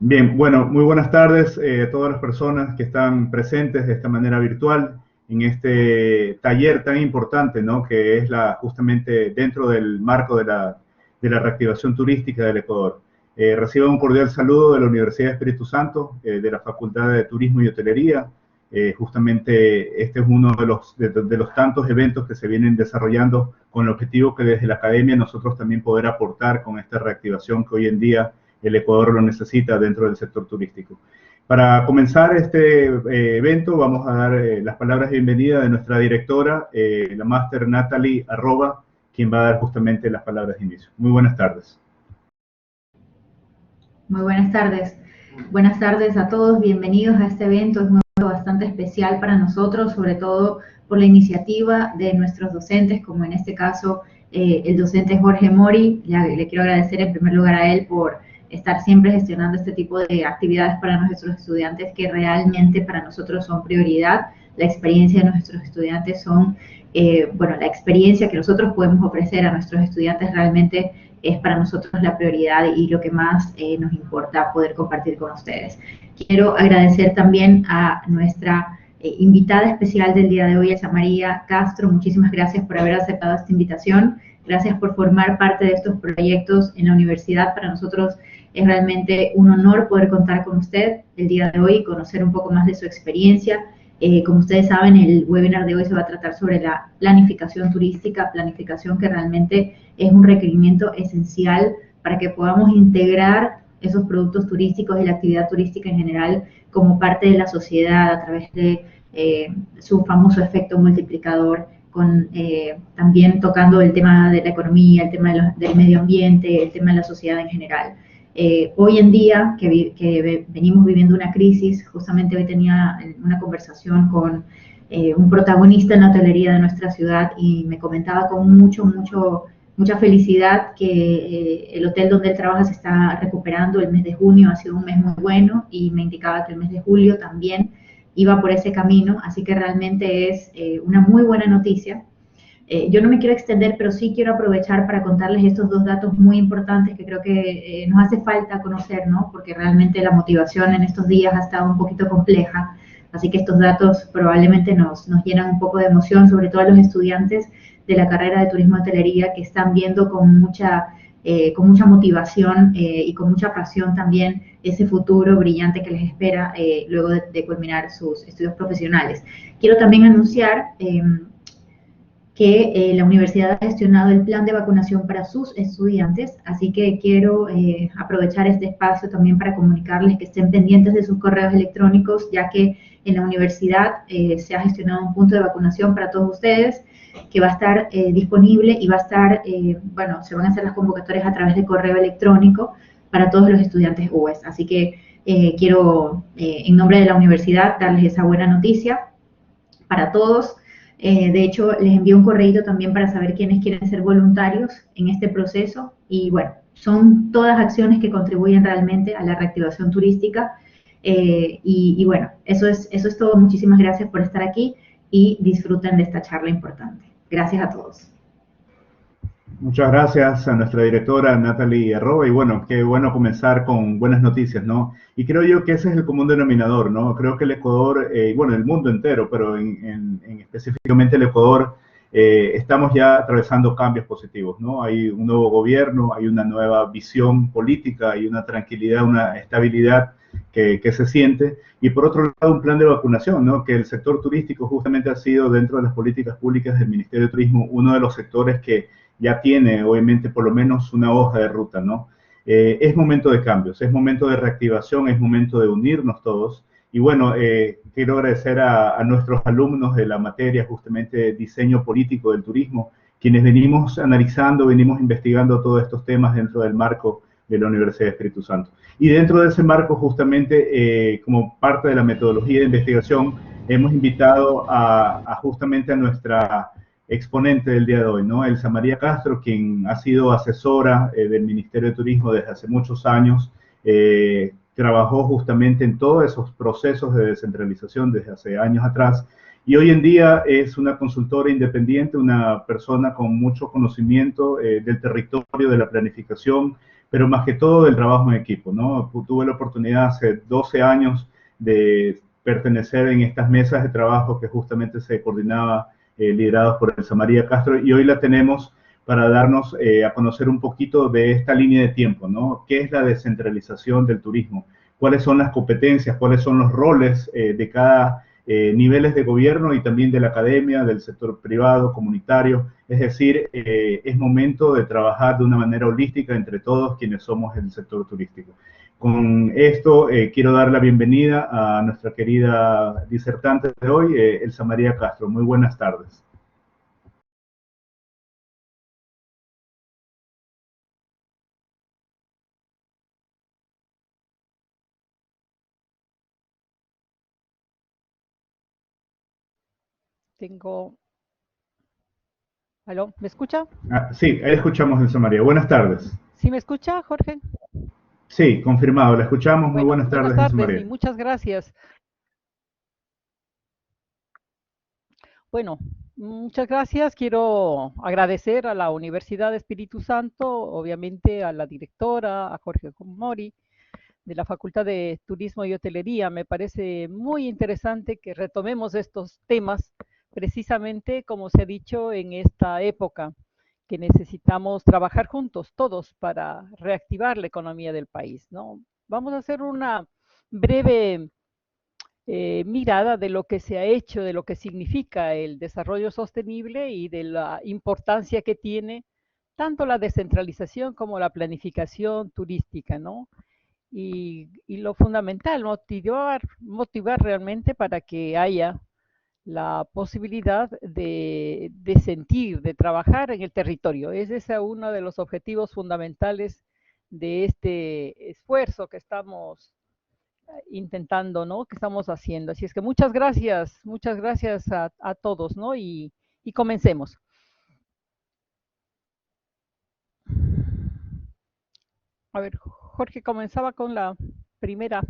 Bien, bueno, muy buenas tardes a todas las personas que están presentes de esta manera virtual en este taller tan importante, ¿no? Que es justamente dentro del marco de la reactivación turística del Ecuador. Reciban un cordial saludo de la Universidad de Espíritu Santo, de la Facultad de Turismo y Hotelería. Justamente este es uno de los tantos eventos que se vienen desarrollando con el objetivo que desde la academia nosotros también poder aportar con esta reactivación que hoy en día el Ecuador lo necesita dentro del sector turístico. Para comenzar este evento vamos a dar las palabras de bienvenida de nuestra directora, la máster Natalie Arroba, quien va a dar justamente las palabras de inicio. Muy buenas tardes. Muy buenas tardes. Buenas tardes a todos, bienvenidos a este evento. Es un evento bastante especial para nosotros, sobre todo por la iniciativa de nuestros docentes, como en este caso el docente Jorge Mori. Le quiero agradecer en primer lugar a él por estar siempre gestionando este tipo de actividades para nuestros estudiantes que realmente para nosotros son prioridad. La experiencia de nuestros estudiantes son, la experiencia que nosotros podemos ofrecer a nuestros estudiantes realmente es para nosotros la prioridad y lo que más nos importa poder compartir con ustedes. Quiero agradecer también a nuestra invitada especial del día de hoy, Elsa María Castro. Muchísimas gracias por haber aceptado esta invitación. Gracias por formar parte de estos proyectos en la universidad. Para nosotros es realmente un honor poder contar con usted el día de hoy y conocer un poco más de su experiencia. Como ustedes saben, el webinar de hoy se va a tratar sobre la planificación turística, planificación que realmente es un requerimiento esencial para que podamos integrar esos productos turísticos y la actividad turística en general como parte de la sociedad a través de su famoso efecto multiplicador, también tocando el tema de la economía, el tema del medio ambiente, el tema de la sociedad en general. Hoy en día, que venimos viviendo una crisis, justamente hoy tenía una conversación con un protagonista en la hotelería de nuestra ciudad y me comentaba con mucha felicidad que el hotel donde él trabaja se está recuperando. El mes de junio ha sido un mes muy bueno y me indicaba que el mes de julio también iba por ese camino, así que realmente es una muy buena noticia. Yo no me quiero extender, pero sí quiero aprovechar para contarles estos dos datos muy importantes que creo que nos hace falta conocer, ¿no? Porque realmente la motivación en estos días ha estado un poquito compleja, así que estos datos probablemente nos llenan un poco de emoción, sobre todo a los estudiantes de la carrera de Turismo y Hotelería que están viendo con mucha motivación y con mucha pasión también ese futuro brillante que les espera luego de culminar sus estudios profesionales. Quiero también anunciar que la universidad ha gestionado el plan de vacunación para sus estudiantes, así que quiero aprovechar este espacio también para comunicarles que estén pendientes de sus correos electrónicos, ya que en la universidad se ha gestionado un punto de vacunación para todos ustedes, que va a estar disponible y va a estar, se van a hacer las convocatorias a través de correo electrónico para todos los estudiantes UES. Así que quiero, en nombre de la universidad, darles esa buena noticia para todos. De hecho, les envío un correo también para saber quiénes quieren ser voluntarios en este proceso. Y bueno, son todas acciones que contribuyen realmente a la reactivación turística. Y bueno, eso es todo. Muchísimas gracias por estar aquí y disfruten de esta charla importante. Gracias a todos. Muchas gracias a nuestra directora Natalie Arroba, y bueno, qué bueno comenzar con buenas noticias, ¿no? Y creo yo que ese es el común denominador, ¿no? Creo que el Ecuador, bueno, el mundo entero, pero específicamente el Ecuador, estamos ya atravesando cambios positivos, ¿no? Hay un nuevo gobierno, hay una nueva visión política, hay una tranquilidad, una estabilidad que se siente, y por otro lado un plan de vacunación, ¿no? Que el sector turístico justamente ha sido dentro de las políticas públicas del Ministerio de Turismo uno de los sectores que ya tiene, obviamente, por lo menos una hoja de ruta, ¿no? Es momento de cambios, es momento de reactivación, es momento de unirnos todos. Y bueno, quiero agradecer a nuestros alumnos de la materia, justamente, diseño político del turismo, quienes venimos analizando, venimos investigando todos estos temas dentro del marco de la Universidad de Espíritu Santo. Y dentro de ese marco, justamente, como parte de la metodología de investigación, hemos invitado justamente a nuestra exponente del día de hoy, ¿no? Elsa María Castro, quien ha sido asesora del Ministerio de Turismo desde hace muchos años, trabajó justamente en todos esos procesos de descentralización desde hace años atrás, y hoy en día es una consultora independiente, una persona con mucho conocimiento del territorio, de la planificación, pero más que todo del trabajo en equipo, ¿no? Tuve la oportunidad hace 12 años de pertenecer en estas mesas de trabajo que justamente se coordinaba, liderados por Elsa María Castro, y hoy la tenemos para darnos a conocer un poquito de esta línea de tiempo, ¿no? ¿Qué es la descentralización del turismo? ¿Cuáles son las competencias? ¿Cuáles son los roles de cada niveles de gobierno y también de la academia, del sector privado, comunitario? Es decir, es momento de trabajar de una manera holística entre todos quienes somos el sector turístico. Con esto quiero dar la bienvenida a nuestra querida disertante de hoy, Elsa María Castro. Muy buenas tardes. Tengo... ¿Aló? ¿Me escucha? Sí, ahí escuchamos, Elsa María. Buenas tardes. ¿Sí me escucha, Jorge? Sí, confirmado, la escuchamos. Muy Bueno, buenas buenas tardes, Elsa tardes y María. muchas gracias. Bueno, muchas gracias. Quiero agradecer a la Universidad de Espíritu Santo, obviamente a la directora, a Jorge Mori, de la Facultad de Turismo y Hotelería. Me parece muy interesante que retomemos estos temas, precisamente como se ha dicho en esta época, que necesitamos trabajar juntos todos para reactivar la economía del país, ¿no? Vamos a hacer una breve mirada de lo que se ha hecho, de lo que significa el desarrollo sostenible y de la importancia que tiene tanto la descentralización como la planificación turística, ¿no? Y lo fundamental, motivar realmente para que haya la posibilidad de sentir, de trabajar en el territorio. Ese es uno de los objetivos fundamentales de este esfuerzo que estamos intentando, ¿no? Que estamos haciendo. Así es que muchas gracias a todos, ¿no? Y comencemos. A ver, Jorge comenzaba con la primera.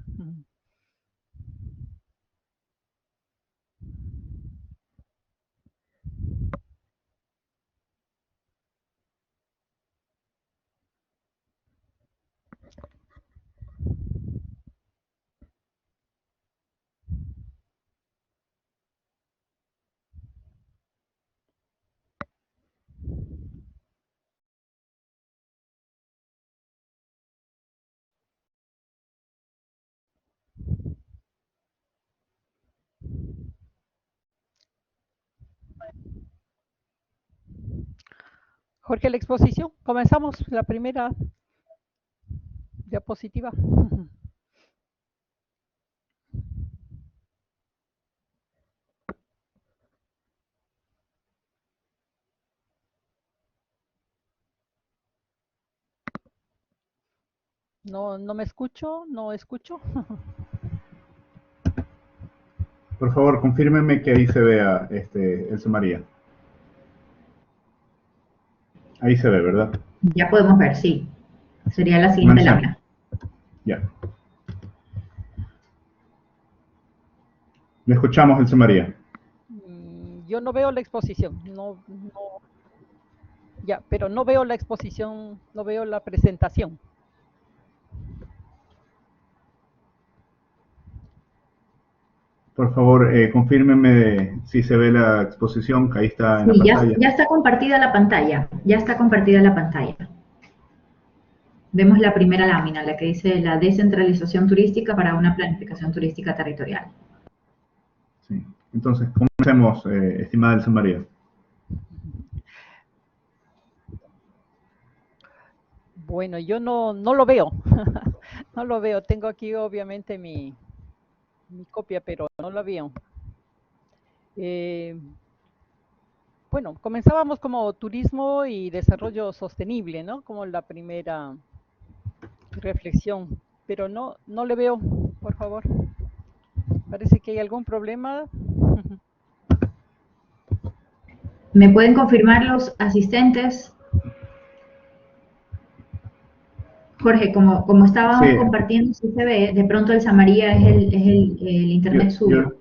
Jorge, la exposición. Comenzamos la primera diapositiva. No, no me escucho, no escucho. Por favor, confírmeme que ahí se vea, Elsa María. Ahí se ve, ¿verdad? Ya podemos ver, sí. Sería la siguiente Comencemos. lámina. Ya. Le escuchamos, Elsa María. Yo no veo la exposición, ya, pero no veo la exposición, no veo la presentación. Por favor, confírmeme si se ve la exposición, que ahí está en la Sí, pantalla. ya está compartida la pantalla. Ya está compartida la pantalla. Vemos la primera lámina, la que dice la descentralización turística para una planificación turística territorial. Sí. Entonces, comencemos, estimada Elsa María. Bueno, yo no lo veo, no lo veo. Tengo aquí obviamente mi copia, pero no la veo. Bueno, comenzábamos como turismo y desarrollo sostenible, ¿no? Como la primera reflexión, pero no le veo, por favor. Parece que hay algún problema. ¿Me pueden confirmar los asistentes? Jorge, como estábamos Sí, compartiendo, sí se ve, de pronto Elsa María es el internet suyo.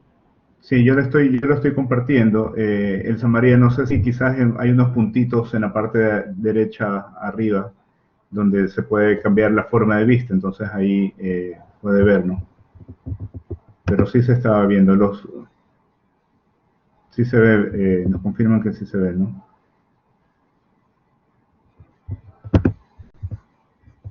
Sí, yo lo estoy compartiendo. Elsa María, no sé si quizás hay unos puntitos en la parte derecha arriba donde se puede cambiar la forma de vista, entonces ahí puede ver, ¿no? Pero sí se estaba viendo, sí se ve, nos confirman que sí se ve, ¿no?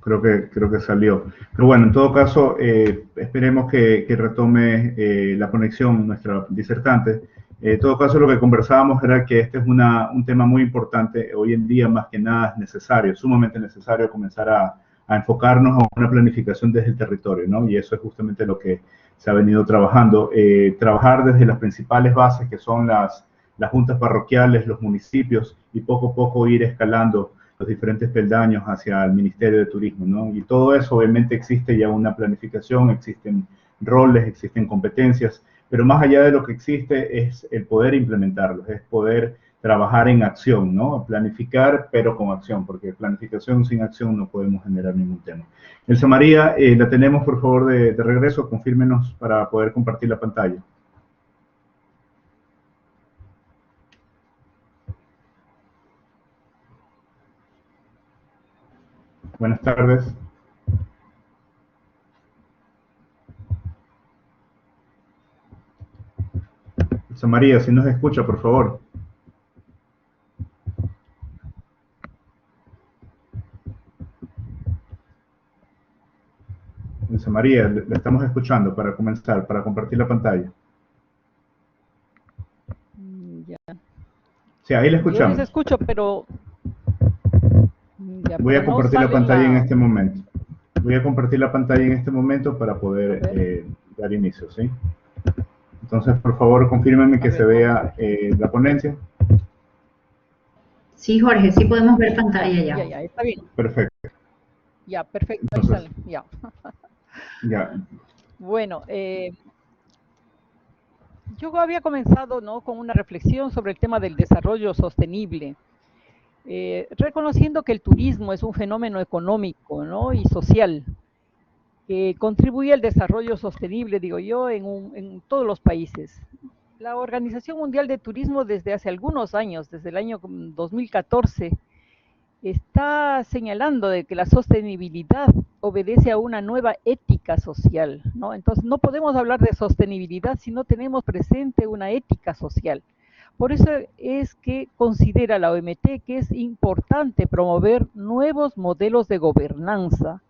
Creo que salió. Pero bueno, en todo caso, esperemos que retome la conexión nuestra disertante. En todo caso, lo que conversábamos era que este es un tema muy importante. Hoy en día, más que nada, es necesario, sumamente necesario comenzar a enfocarnos a una planificación desde el territorio, ¿no? Y eso es justamente lo que se ha venido trabajando. Trabajar desde las principales bases, que son las juntas parroquiales, los municipios, y poco a poco ir escalando los diferentes peldaños hacia el Ministerio de Turismo, ¿no? Y todo eso, obviamente, existe ya una planificación, existen roles, existen competencias, pero más allá de lo que existe es el poder implementarlos, es poder trabajar en acción, ¿no? Planificar, pero con acción, porque planificación sin acción no podemos generar ningún tema. Elsa María, la tenemos, por favor, de regreso, confírmenos para poder compartir la pantalla. Buenas tardes. Elsa María, si nos escucha, por favor. Elsa María, la estamos escuchando para comenzar, para compartir la pantalla. Ya. Sí, ahí la Yo les escuchamos. escucho, pero Voy a no compartir la sale pantalla en este momento. Voy a compartir la pantalla en este momento para poder dar inicio, ¿sí? Entonces, por favor, confírmenme que se vea la ponencia. Sí, Jorge, sí podemos ver pantalla ya. Ya, está bien. Perfecto. Ya, perfecto, Entonces, ahí sale, ya. Ya. Bueno, yo había comenzado, ¿no?, con una reflexión sobre el tema del desarrollo sostenible, reconociendo que el turismo es un fenómeno económico, ¿no?, y social, que contribuye al desarrollo sostenible, digo yo, en todos los países. La Organización Mundial de Turismo desde hace algunos años, desde el año 2014, está señalando de que la sostenibilidad obedece a una nueva ética social, ¿no? Entonces, no podemos hablar de sostenibilidad si no tenemos presente una ética social. Por eso es que considera la OMT que es importante promover nuevos modelos de gobernanza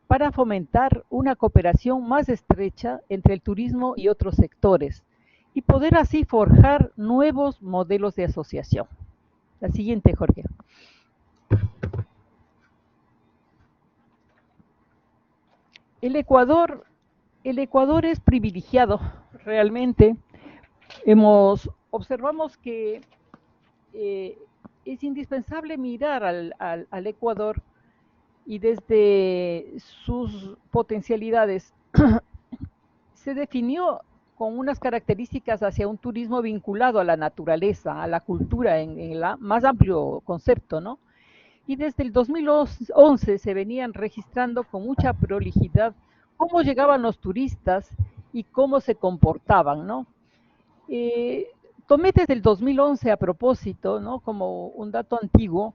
para fomentar una cooperación más estrecha entre el turismo y otros sectores y poder así forjar nuevos modelos de asociación. La siguiente, Jorge. El Ecuador es privilegiado realmente. Observamos que es indispensable mirar al Ecuador y desde sus potencialidades se definió con unas características hacia un turismo vinculado a la naturaleza, a la cultura en el más amplio concepto, ¿no? Y desde el 2011 se venían registrando con mucha prolijidad cómo llegaban los turistas y cómo se comportaban, ¿no? Tomé desde el 2011 a propósito, ¿no?, como un dato antiguo,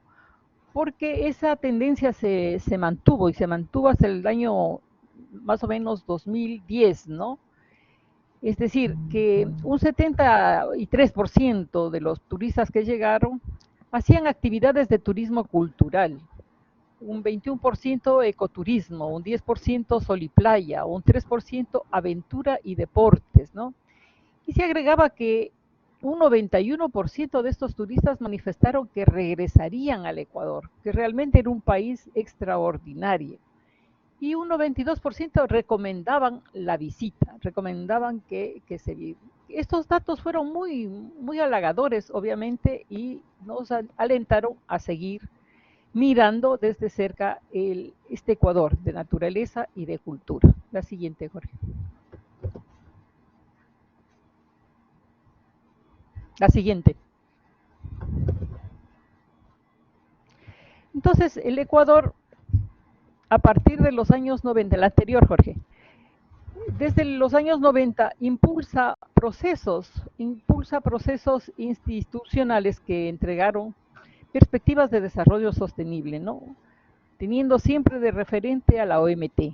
porque esa tendencia se mantuvo y se mantuvo hasta el año más o menos 2010, ¿no? Es decir, que un 73% de los turistas que llegaron hacían actividades de turismo cultural, un 21% ecoturismo, un 10% sol y playa, un 3% aventura y deportes, ¿no? Y se agregaba que un 91% de estos turistas manifestaron que regresarían al Ecuador, que realmente era un país extraordinario. Y un 92% recomendaban la visita, recomendaban que se... Estos datos fueron muy halagadores, obviamente, y nos alentaron a seguir mirando desde cerca este Ecuador de naturaleza y de cultura. La siguiente, Jorge. La siguiente. Entonces, el Ecuador, a partir de los años 90, el anterior, Jorge, desde los años 90 impulsa procesos institucionales que entregaron perspectivas de desarrollo sostenible, ¿no? Teniendo siempre de referente a la OMT.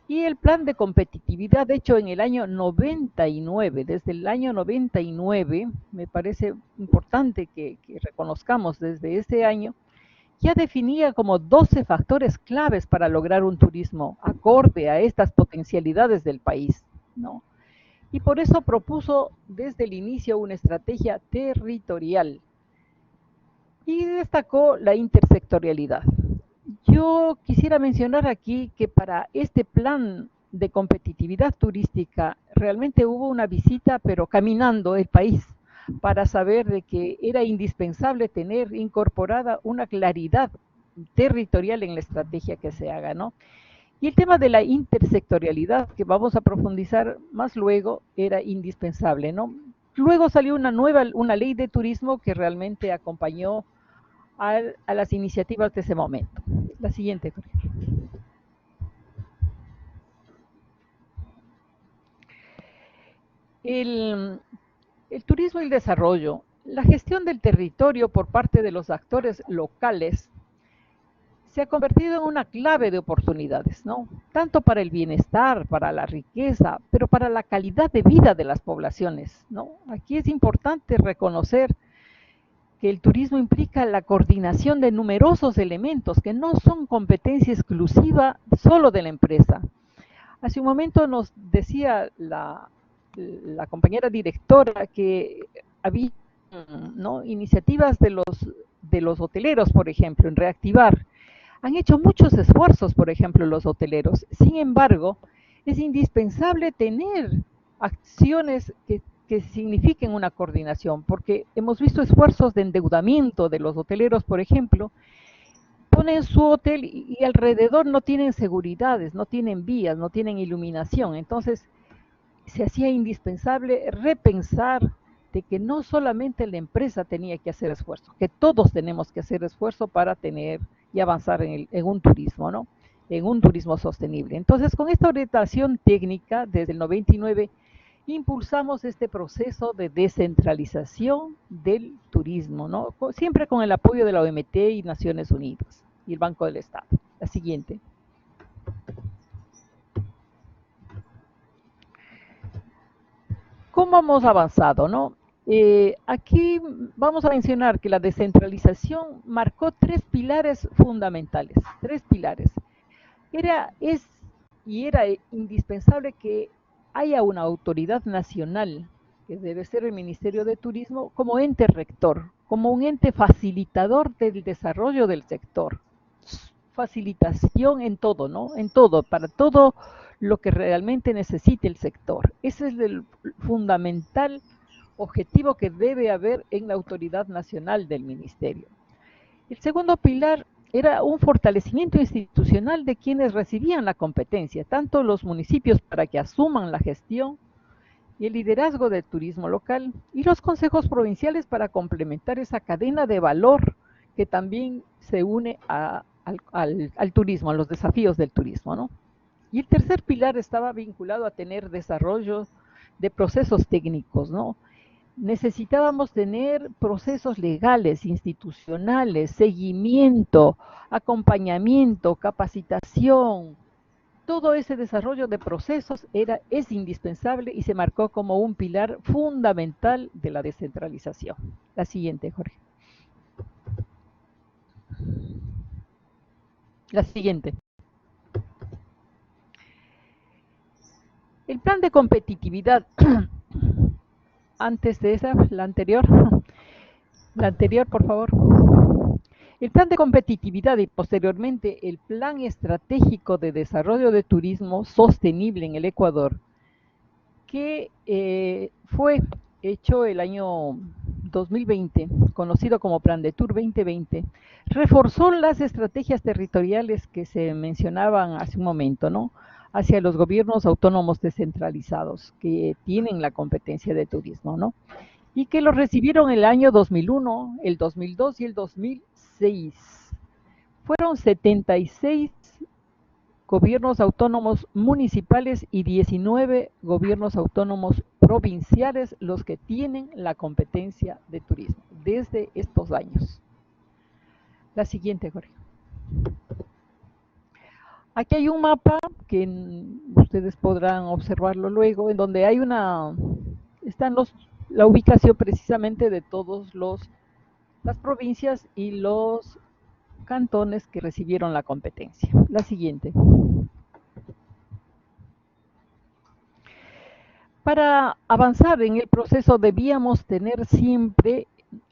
Y el plan de competitividad hecho en el año 99, desde el año 99, me parece importante que reconozcamos desde ese año, ya definía como 12 factores claves para lograr un turismo acorde a estas potencialidades del país, ¿no? Y por eso propuso desde el inicio una estrategia territorial y destacó la intersectorialidad. Yo quisiera mencionar aquí que para este plan de competitividad turística realmente hubo una visita, pero caminando el país, para saber de que era indispensable tener incorporada una claridad territorial en la estrategia que se haga, ¿no? Y el tema de la intersectorialidad, que vamos a profundizar más luego, era indispensable, ¿no? Luego salió una ley de turismo que realmente acompañó a las iniciativas de ese momento. La siguiente, Jorge. El turismo y el desarrollo. La gestión del territorio por parte de los actores locales se ha convertido en una clave de oportunidades, ¿no? Tanto para el bienestar, para la riqueza, pero para la calidad de vida de las poblaciones, ¿no? Aquí es importante reconocer que el turismo implica la coordinación de numerosos elementos que no son competencia exclusiva solo de la empresa. Hace un momento nos decía la compañera directora que había, ¿no?, iniciativas de los hoteleros, por ejemplo, en reactivar. Han hecho muchos esfuerzos, por ejemplo, los hoteleros. Sin embargo, es indispensable tener acciones que signifiquen una coordinación, porque hemos visto esfuerzos de endeudamiento de los hoteleros, por ejemplo, ponen su hotel y alrededor no tienen seguridades, no tienen vías, no tienen iluminación. Entonces, se hacía indispensable repensar de que no solamente la empresa tenía que hacer esfuerzo, que todos tenemos que hacer esfuerzo para tener y avanzar en un turismo, ¿no? En un turismo sostenible. Entonces, con esta orientación técnica, desde el 99, impulsamos este proceso de descentralización del turismo, ¿no? Siempre con el apoyo de la OMT y Naciones Unidas y el Banco del Estado. La siguiente. ¿Cómo hemos avanzado, no? Aquí vamos a mencionar que la descentralización marcó tres pilares fundamentales, tres pilares. Era indispensable que haya una autoridad nacional, que debe ser el Ministerio de Turismo, como ente rector, como un ente facilitador del desarrollo del sector. Facilitación en todo, ¿no? En todo, para todo lo que realmente necesite el sector. Ese es el fundamental objetivo que debe haber en la autoridad nacional del ministerio. El segundo pilar era un fortalecimiento institucional de quienes recibían la competencia, tanto los municipios para que asuman la gestión y el liderazgo del turismo local, y los consejos provinciales para complementar esa cadena de valor que también se une al turismo, a los desafíos del turismo, ¿no? Y el tercer pilar estaba vinculado a tener desarrollo de procesos técnicos, ¿no? Necesitábamos tener procesos legales, institucionales, seguimiento, acompañamiento, capacitación. Todo ese desarrollo de procesos es indispensable y se marcó como un pilar fundamental de la descentralización. La siguiente, Jorge. La siguiente. El plan de competitividad, antes de esa, la anterior, por favor. El plan de competitividad y posteriormente el plan estratégico de desarrollo de turismo sostenible en el Ecuador, que fue hecho el año 2020, conocido como Plan de Tour 2020, reforzó las estrategias territoriales que se mencionaban hace un momento, ¿no?, hacia los gobiernos autónomos descentralizados que tienen la competencia de turismo, ¿no?, y que lo recibieron el año 2001, el 2002 y el 2006. Fueron 76 gobiernos autónomos municipales y 19 gobiernos autónomos provinciales los que tienen la competencia de turismo desde estos años. La siguiente, Jorge. Aquí hay un mapa que ustedes podrán observarlo luego, en donde hay la ubicación precisamente de todos las provincias y los cantones que recibieron la competencia. La siguiente. Para avanzar en el proceso debíamos tener siempre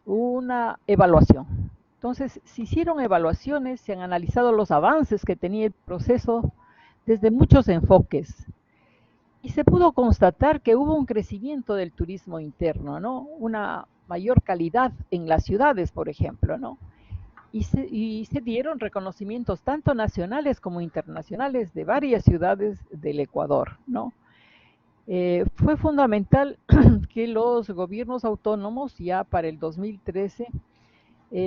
una evaluación. Entonces, se hicieron evaluaciones, se han analizado los avances que tenía el proceso desde muchos enfoques. Y se pudo constatar que hubo un crecimiento del turismo interno, ¿no? Una mayor calidad en las ciudades, por ejemplo, ¿no? Y se dieron reconocimientos tanto nacionales como internacionales de varias ciudades del Ecuador, ¿no? Fue fundamental que los gobiernos autónomos ya para el 2013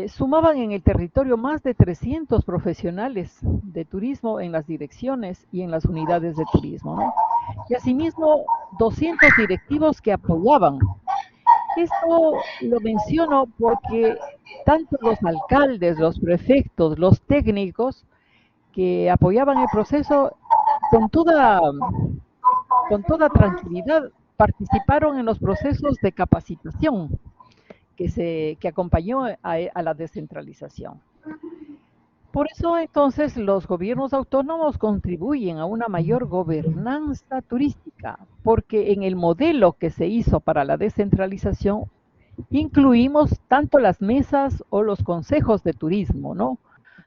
sumaban en el territorio más de 300 profesionales de turismo en las direcciones y en las unidades de turismo, ¿no? Y asimismo 200 directivos que apoyaban. Esto lo menciono porque tanto los alcaldes, los prefectos, los técnicos que apoyaban el proceso con toda tranquilidad participaron en los procesos de capacitación que acompañó a la descentralización. Por eso entonces los gobiernos autónomos contribuyen a una mayor gobernanza turística, porque en el modelo que se hizo para la descentralización incluimos tanto las mesas o los consejos de turismo, ¿no?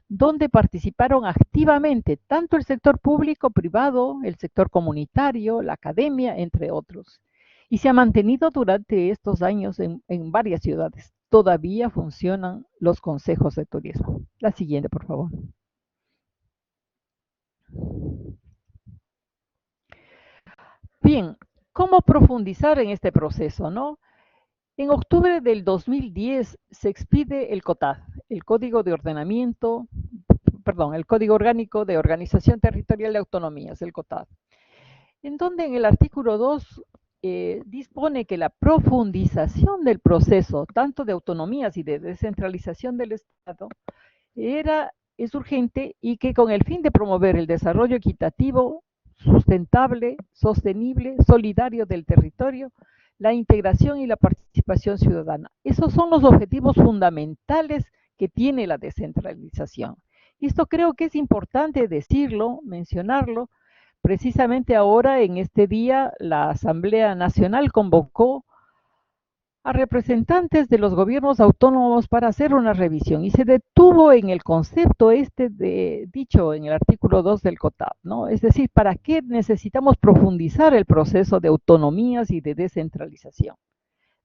Donde participaron activamente tanto el sector público, privado, el sector comunitario, la academia, entre otros. Y se ha mantenido durante estos años en varias ciudades. Todavía funcionan los consejos de turismo. La siguiente, por favor. Bien, ¿cómo profundizar en este proceso, no? En octubre del 2010 se expide el COTAD, el Código Orgánico de Organización Territorial de Autonomías, el COTAD, en donde en el artículo 2 dispone que la profundización del proceso, tanto de autonomías y de descentralización del Estado, es urgente y que con el fin de promover el desarrollo equitativo, sustentable, sostenible, solidario del territorio, la integración y la participación ciudadana. Esos son los objetivos fundamentales que tiene la descentralización. Y esto creo que es importante decirlo, mencionarlo. Precisamente ahora, en este día, la Asamblea Nacional convocó a representantes de los gobiernos autónomos para hacer una revisión y se detuvo en el concepto dicho en el artículo 2 del COTAD, ¿no? Es decir, ¿para qué necesitamos profundizar el proceso de autonomías y de descentralización?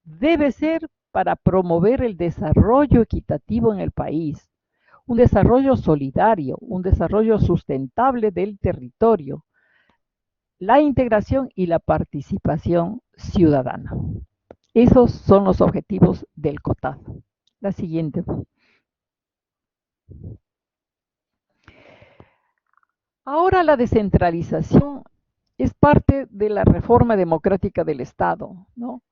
Debe ser para promover el desarrollo equitativo en el país, un desarrollo solidario, un desarrollo sustentable del territorio, la integración y la participación ciudadana. Esos son los objetivos del COTAD. La siguiente. Ahora la descentralización es parte de la reforma democrática del Estado, ¿no?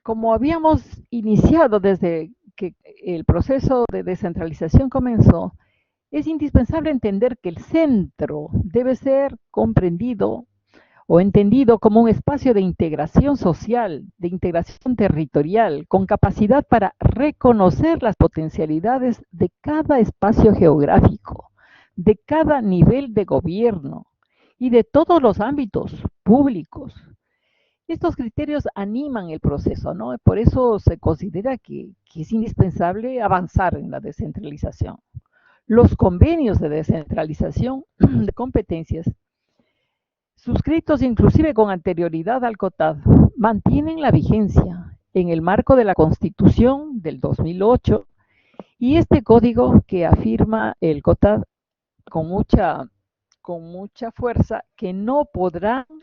Como habíamos iniciado desde que el proceso de descentralización comenzó, es indispensable entender que el centro debe ser comprendido o entendido como un espacio de integración social, de integración territorial, con capacidad para reconocer las potencialidades de cada espacio geográfico, de cada nivel de gobierno y de todos los ámbitos públicos. Estos criterios animan el proceso, ¿no? Por eso se considera que es indispensable avanzar en la descentralización. Los convenios de descentralización de competencias suscritos inclusive con anterioridad al COTAD, mantienen la vigencia en el marco de la Constitución del 2008 y este código que afirma el COTAD con mucha fuerza que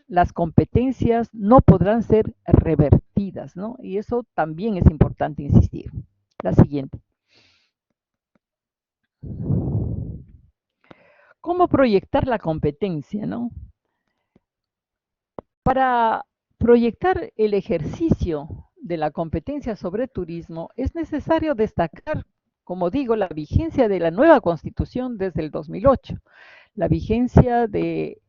las competencias no podrán ser revertidas, ¿no? Y eso también es importante insistir. La siguiente. ¿Cómo proyectar la competencia, no? Para proyectar el ejercicio de la competencia sobre turismo es necesario destacar, como digo, la vigencia de la nueva Constitución desde el 2008, la vigencia de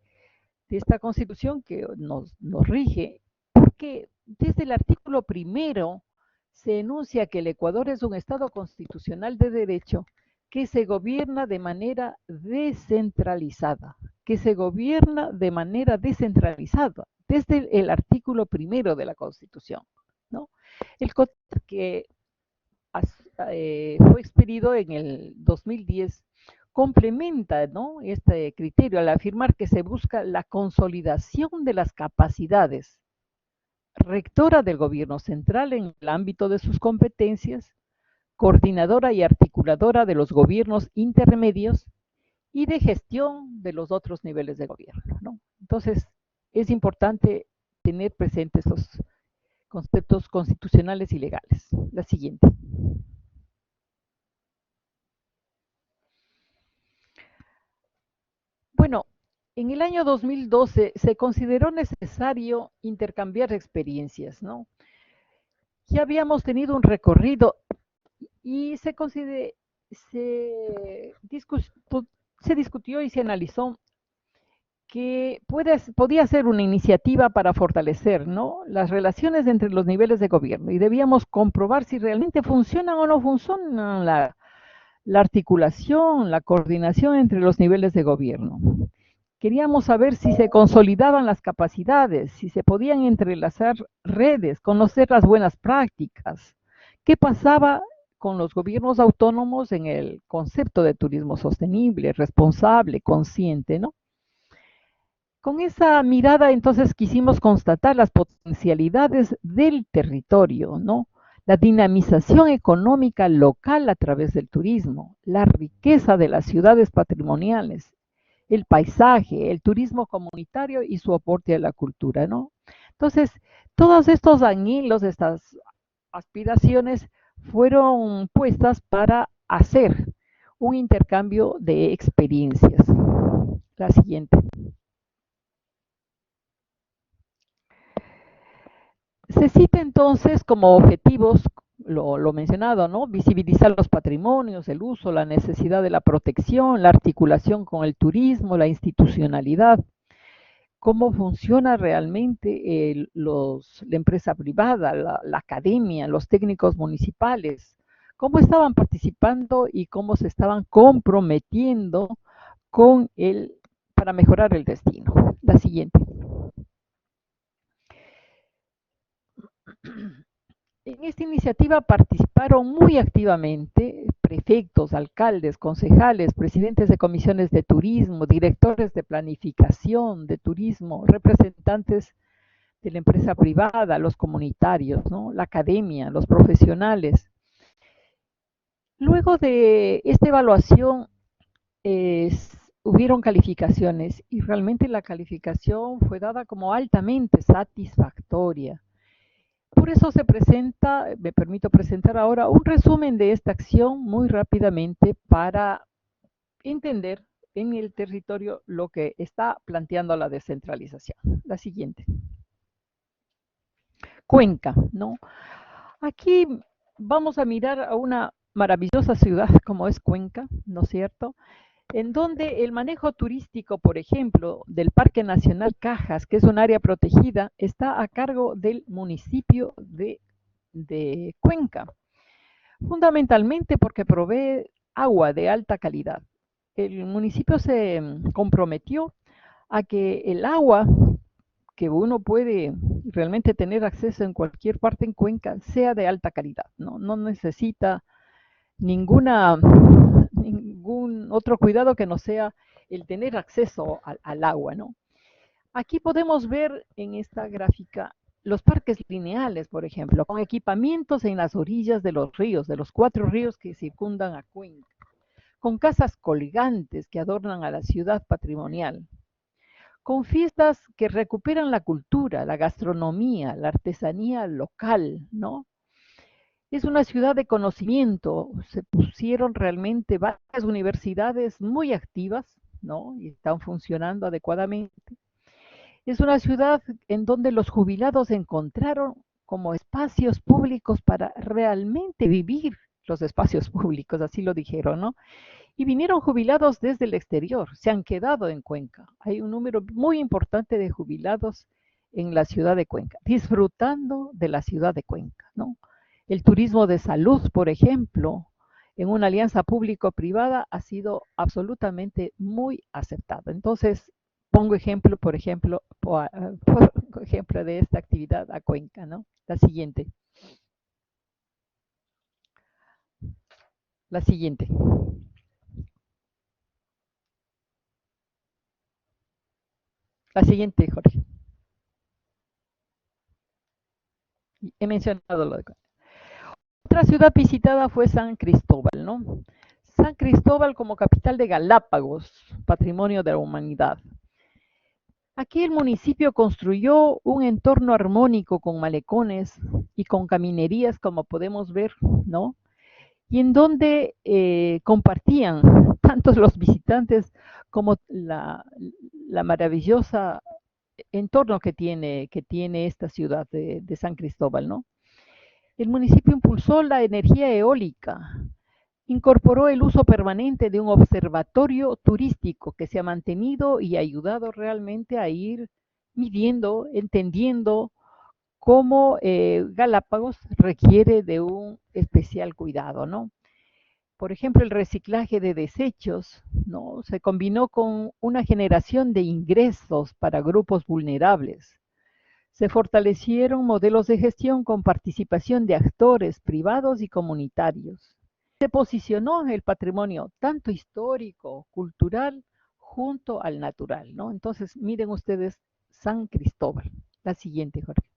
esta Constitución que nos rige, porque desde el artículo primero se enuncia que el Ecuador es un Estado constitucional de derecho que se gobierna de manera descentralizada, desde el artículo primero de la Constitución, ¿no? El código que fue expedido en el 2010 complementa, ¿no?, este criterio al afirmar que se busca la consolidación de las capacidades rectora del gobierno central en el ámbito de sus competencias, coordinadora y articuladora de los gobiernos intermedios y de gestión de los otros niveles de gobierno, ¿no? Entonces, es importante tener presentes estos conceptos constitucionales y legales. La siguiente. Bueno, en el año 2012 se consideró necesario intercambiar experiencias, ¿no? Ya habíamos tenido un recorrido y se discutió y se analizó que podía ser una iniciativa para fortalecer, ¿no?, las relaciones entre los niveles de gobierno y debíamos comprobar si realmente funcionan o no funcionan la articulación, la coordinación entre los niveles de gobierno. Queríamos saber si se consolidaban las capacidades, si se podían entrelazar redes, conocer las buenas prácticas. ¿Qué pasaba con los gobiernos autónomos en el concepto de turismo sostenible, responsable, consciente, ¿no? Con esa mirada, entonces, quisimos constatar las potencialidades del territorio, ¿no? La dinamización económica local a través del turismo, la riqueza de las ciudades patrimoniales, el paisaje, el turismo comunitario y su aporte a la cultura, ¿no? Entonces, todos estos anhelos, estas aspiraciones fueron puestas para hacer un intercambio de experiencias. La siguiente. Se cita entonces como objetivos, lo mencionado, ¿no? Visibilizar los patrimonios, el uso, la necesidad de la protección, la articulación con el turismo, la institucionalidad, cómo funciona realmente la empresa privada, la academia, los técnicos municipales, cómo estaban participando y cómo se estaban comprometiendo para mejorar el destino. La siguiente. En esta iniciativa participaron muy activamente prefectos, alcaldes, concejales, presidentes de comisiones de turismo, directores de planificación de turismo, representantes de la empresa privada, los comunitarios, ¿no?, la academia, los profesionales. Luego de esta evaluación hubieron calificaciones y realmente la calificación fue dada como altamente satisfactoria. Por eso me permito presentar ahora un resumen de esta acción muy rápidamente para entender en el territorio lo que está planteando la descentralización. La siguiente. Cuenca, ¿no? Aquí vamos a mirar a una maravillosa ciudad como es Cuenca, ¿no es cierto?, en donde el manejo turístico, por ejemplo, del Parque Nacional Cajas, que es un área protegida, está a cargo del municipio de Cuenca, fundamentalmente porque provee agua de alta calidad. El municipio se comprometió a que el agua que uno puede realmente tener acceso en cualquier parte en Cuenca sea de alta calidad, no necesita ningún otro cuidado que no sea el tener acceso al agua, ¿no? Aquí podemos ver en esta gráfica los parques lineales, por ejemplo, con equipamientos en las orillas de los ríos, de los 4 ríos que circundan a Cuenca, con casas colgantes que adornan a la ciudad patrimonial, con fiestas que recuperan la cultura, la gastronomía, la artesanía local, ¿no? Es una ciudad de conocimiento, se pusieron realmente varias universidades muy activas, ¿no? Y están funcionando adecuadamente. Es una ciudad en donde los jubilados encontraron como espacios públicos para realmente vivir los espacios públicos, así lo dijeron, ¿no? Y vinieron jubilados desde el exterior, se han quedado en Cuenca. Hay un número muy importante de jubilados en la ciudad de Cuenca, disfrutando de la ciudad de Cuenca, ¿no? El turismo de salud, por ejemplo, en una alianza público-privada ha sido absolutamente muy aceptado. Entonces, pongo ejemplo, por ejemplo de esta actividad a Cuenca, ¿no? La siguiente. La siguiente. La siguiente, Jorge. He mencionado lo de Cuenca. Otra ciudad visitada fue San Cristóbal, ¿no? San Cristóbal como capital de Galápagos, patrimonio de la humanidad. Aquí el municipio construyó un entorno armónico con malecones y con caminerías, como podemos ver, ¿no? Y en donde compartían tantos los visitantes como la maravillosa entorno que tiene esta ciudad de San Cristóbal, ¿no? El municipio impulsó la energía eólica, incorporó el uso permanente de un observatorio turístico que se ha mantenido y ha ayudado realmente a ir midiendo, entendiendo cómo Galápagos requiere de un especial cuidado, ¿no? Por ejemplo, el reciclaje de desechos, ¿no? Se combinó con una generación de ingresos para grupos vulnerables. Se fortalecieron modelos de gestión con participación de actores privados y comunitarios. Se posicionó el patrimonio tanto histórico, cultural, junto al natural, ¿no? Entonces, miren ustedes San Cristóbal. La siguiente, Jorge.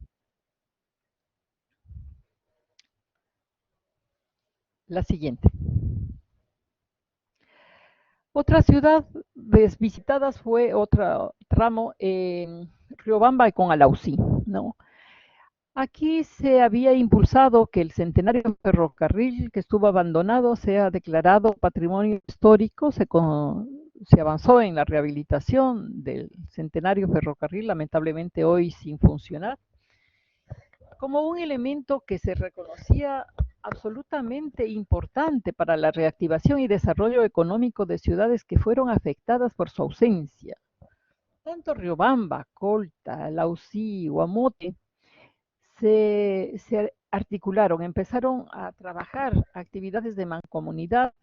La siguiente. Otra ciudad visitadas fue otro tramo en Riobamba y con Alausí, ¿no? Aquí se había impulsado que el centenario del ferrocarril que estuvo abandonado sea declarado patrimonio histórico, se avanzó en la rehabilitación del centenario ferrocarril, lamentablemente hoy sin funcionar, como un elemento que se reconocía absolutamente importante para la reactivación y desarrollo económico de ciudades que fueron afectadas por su ausencia. Tanto Riobamba, Colta, Lausí, Guamote se articularon, empezaron a trabajar actividades de mancomunidad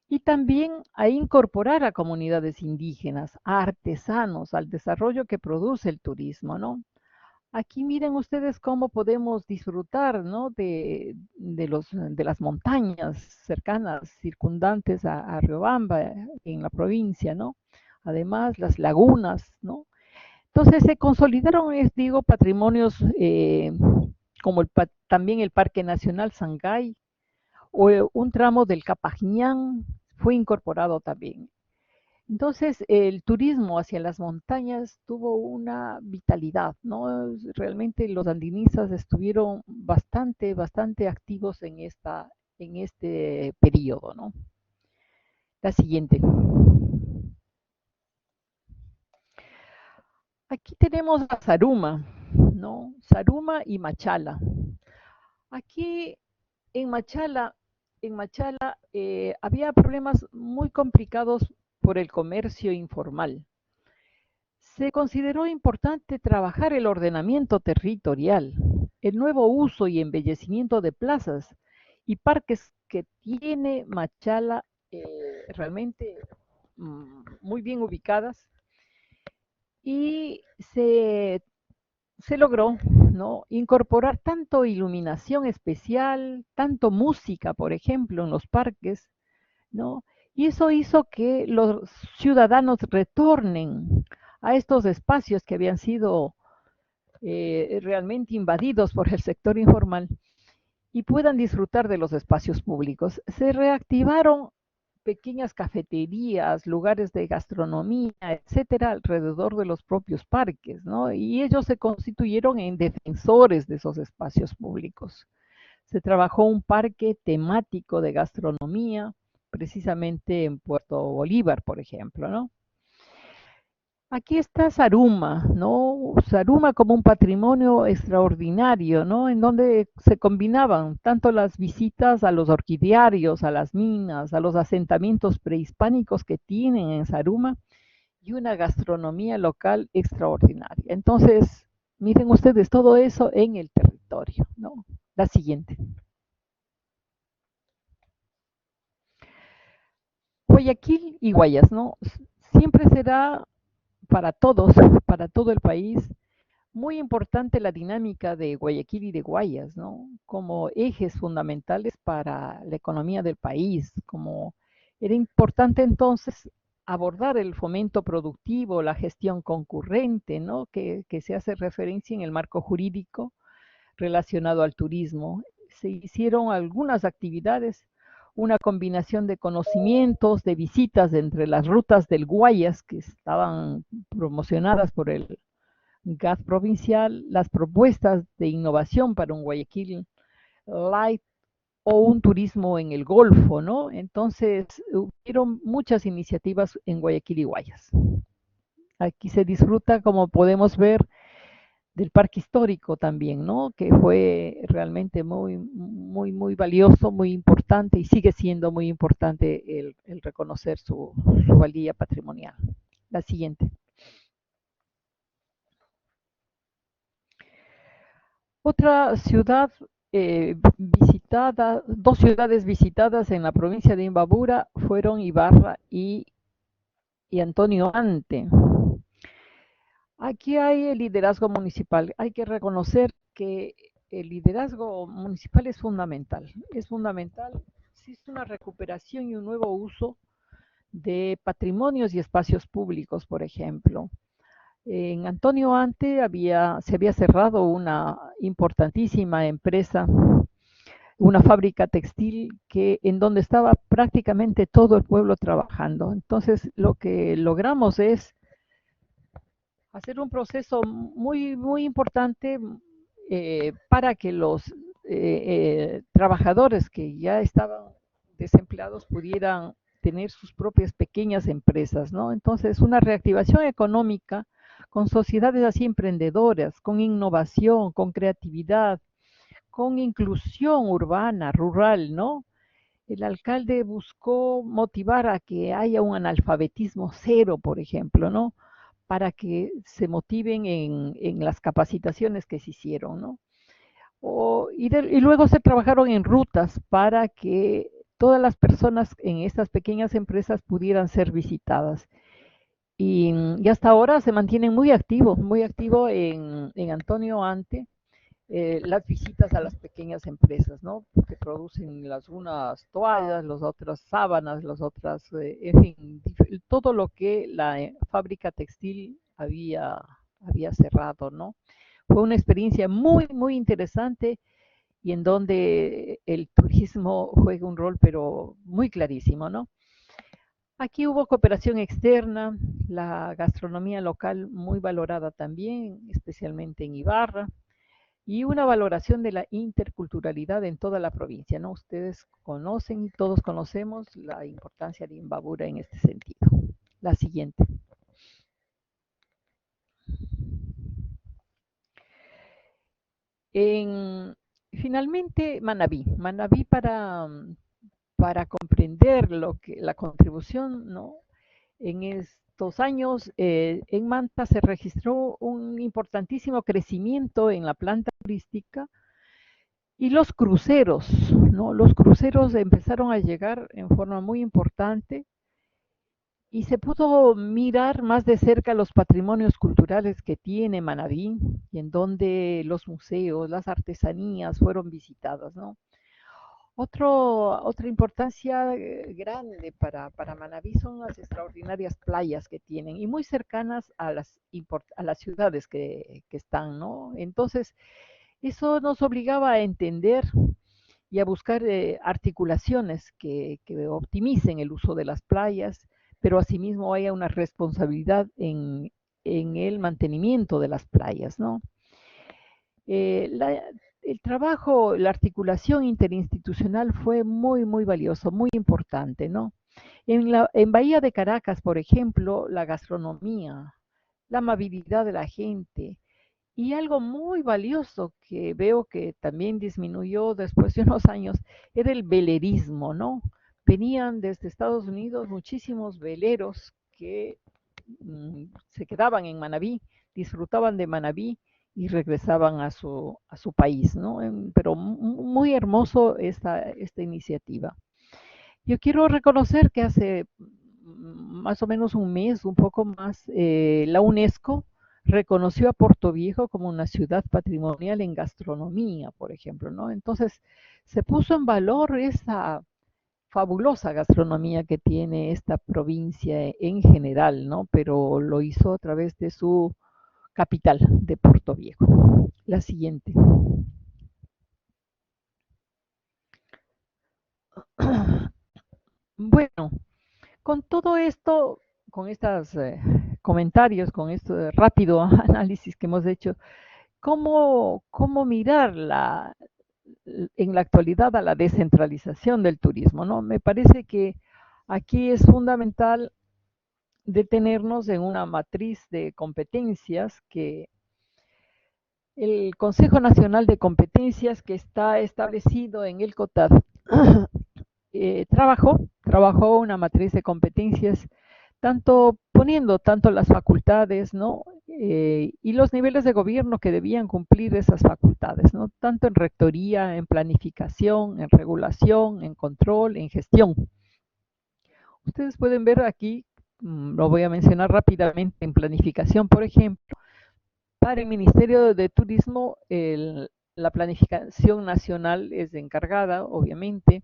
y también a incorporar a comunidades indígenas, a artesanos, al desarrollo que produce el turismo, ¿no? Aquí miren ustedes cómo podemos disfrutar, ¿no? de las montañas cercanas, circundantes a Riobamba, en la provincia, ¿no? Además, las lagunas, ¿no? Entonces se consolidaron, digo, patrimonios como también el Parque Nacional Sangay o un tramo del Capajñán fue incorporado también. Entonces, el turismo hacia las montañas tuvo una vitalidad, ¿no? Realmente los andinistas estuvieron bastante activos en este periodo, ¿no? La siguiente. Aquí tenemos a Zaruma, ¿no? Zaruma y Machala. Aquí en Machala, había problemas muy complicados por el comercio informal. Se consideró importante trabajar el ordenamiento territorial, el nuevo uso y embellecimiento de plazas y parques que tiene Machala realmente muy bien ubicadas y se logró, ¿no? Incorporar tanto iluminación especial, tanto música, por ejemplo, en los parques, ¿no? Y eso hizo que los ciudadanos retornen a estos espacios que habían sido realmente invadidos por el sector informal y puedan disfrutar de los espacios públicos. Se reactivaron pequeñas cafeterías, lugares de gastronomía, etcétera, alrededor de los propios parques, ¿no? Y ellos se constituyeron en defensores de esos espacios públicos. Se trabajó un parque temático de gastronomía, precisamente en Puerto Bolívar, por ejemplo, ¿no? Aquí está Saruma, ¿no? Saruma como un patrimonio extraordinario, ¿no? En donde se combinaban tanto las visitas a los orquidiarios, a las minas, a los asentamientos prehispánicos que tienen en Saruma y una gastronomía local extraordinaria. Entonces, miren ustedes todo eso en el territorio, ¿no? La siguiente. Guayaquil y Guayas, ¿no? Siempre será para todos, para todo el país, muy importante la dinámica de Guayaquil y de Guayas, ¿no? Como ejes fundamentales para la economía del país, como era importante entonces abordar el fomento productivo, la gestión concurrente, ¿no? Que se hace referencia en el marco jurídico relacionado al turismo. Se hicieron algunas actividades, una combinación de conocimientos, de visitas entre las rutas del Guayas que estaban promocionadas por el GAT provincial, las propuestas de innovación para un Guayaquil Light o un turismo en el Golfo, ¿no? Entonces, hubieron muchas iniciativas en Guayaquil y Guayas. Aquí se disfruta, como podemos ver, del parque histórico también, ¿no? Que fue realmente muy valioso, muy importante y sigue siendo muy importante el reconocer su valía patrimonial. La siguiente. Otra ciudad visitada, dos ciudades visitadas en la provincia de Imbabura fueron Ibarra y Antonio Ante. Aquí hay el liderazgo municipal. Hay que reconocer que el liderazgo municipal es fundamental. Es fundamental. Existe una recuperación y un nuevo uso de patrimonios y espacios públicos, por ejemplo. En Antonio Ante se había cerrado una importantísima empresa, una fábrica textil en donde estaba prácticamente todo el pueblo trabajando. Entonces, lo que logramos es hacer un proceso muy importante para que los trabajadores que ya estaban desempleados pudieran tener sus propias pequeñas empresas, ¿no? Entonces, una reactivación económica con sociedades así emprendedoras, con innovación, con creatividad, con inclusión urbana, rural, ¿no? El alcalde buscó motivar a que haya un analfabetismo cero, por ejemplo, ¿no? Para que se motiven en las capacitaciones que se hicieron, ¿no? Y luego se trabajaron en rutas para que todas las personas en estas pequeñas empresas pudieran ser visitadas. Y hasta ahora se mantienen muy activo en Antonio Ante, las visitas a las pequeñas empresas, ¿no? Que producen las unas toallas, las otras sábanas, las otras, en fin, todo lo que la fábrica textil había cerrado, ¿no? Fue una experiencia muy interesante y en donde el turismo juega un rol, pero muy clarísimo, ¿no? Aquí hubo cooperación externa, la gastronomía local muy valorada también, especialmente en Ibarra, y una valoración de la interculturalidad en toda la provincia, ¿no? Ustedes conocen y todos conocemos la importancia de Imbabura en este sentido. La siguiente. Finalmente, Manabí para comprender la contribución, ¿no? En estos años, en Manta se registró un importantísimo crecimiento en la planta turística y los cruceros, ¿no? Los cruceros empezaron a llegar en forma muy importante y se pudo mirar más de cerca los patrimonios culturales que tiene Manabí y en donde los museos, las artesanías fueron visitadas, ¿no? Otra importancia grande para Manabí son las extraordinarias playas que tienen y muy cercanas a las ciudades que están, ¿no? Entonces, eso nos obligaba a entender y a buscar articulaciones que optimicen el uso de las playas, pero asimismo haya una responsabilidad en el mantenimiento de las playas, ¿no? El trabajo, la articulación interinstitucional fue muy valioso, muy importante, ¿no? En Bahía de Caracas, por ejemplo, la gastronomía, la amabilidad de la gente. Y algo muy valioso que veo que también disminuyó después de unos años era el velerismo, ¿no? Venían desde Estados Unidos muchísimos veleros que se quedaban en Manabí, disfrutaban de Manabí y regresaban a su país, ¿no? Pero muy hermoso esta iniciativa. Yo quiero reconocer que hace más o menos un mes, un poco más, la UNESCO reconoció a Puerto Viejo como una ciudad patrimonial en gastronomía, por ejemplo, ¿no? Entonces, se puso en valor esa fabulosa gastronomía que tiene esta provincia en general, ¿no? Pero lo hizo a través de su capital, de Puerto Viejo. La siguiente. Bueno, con todo esto, con estos comentarios, con este rápido análisis que hemos hecho, ¿cómo mirar en la actualidad a la descentralización del turismo, ¿no? Me parece que aquí es fundamental detenernos en una matriz de competencias que el Consejo Nacional de Competencias, que está establecido en el COTAD, trabajó una matriz de competencias, poniendo tanto las facultades, ¿no? Y los niveles de gobierno que debían cumplir esas facultades, ¿no? Tanto en rectoría, en planificación, en regulación, en control, en gestión. Ustedes pueden ver aquí, lo voy a mencionar rápidamente, en planificación, por ejemplo, para el Ministerio de Turismo, la planificación nacional es encargada, obviamente.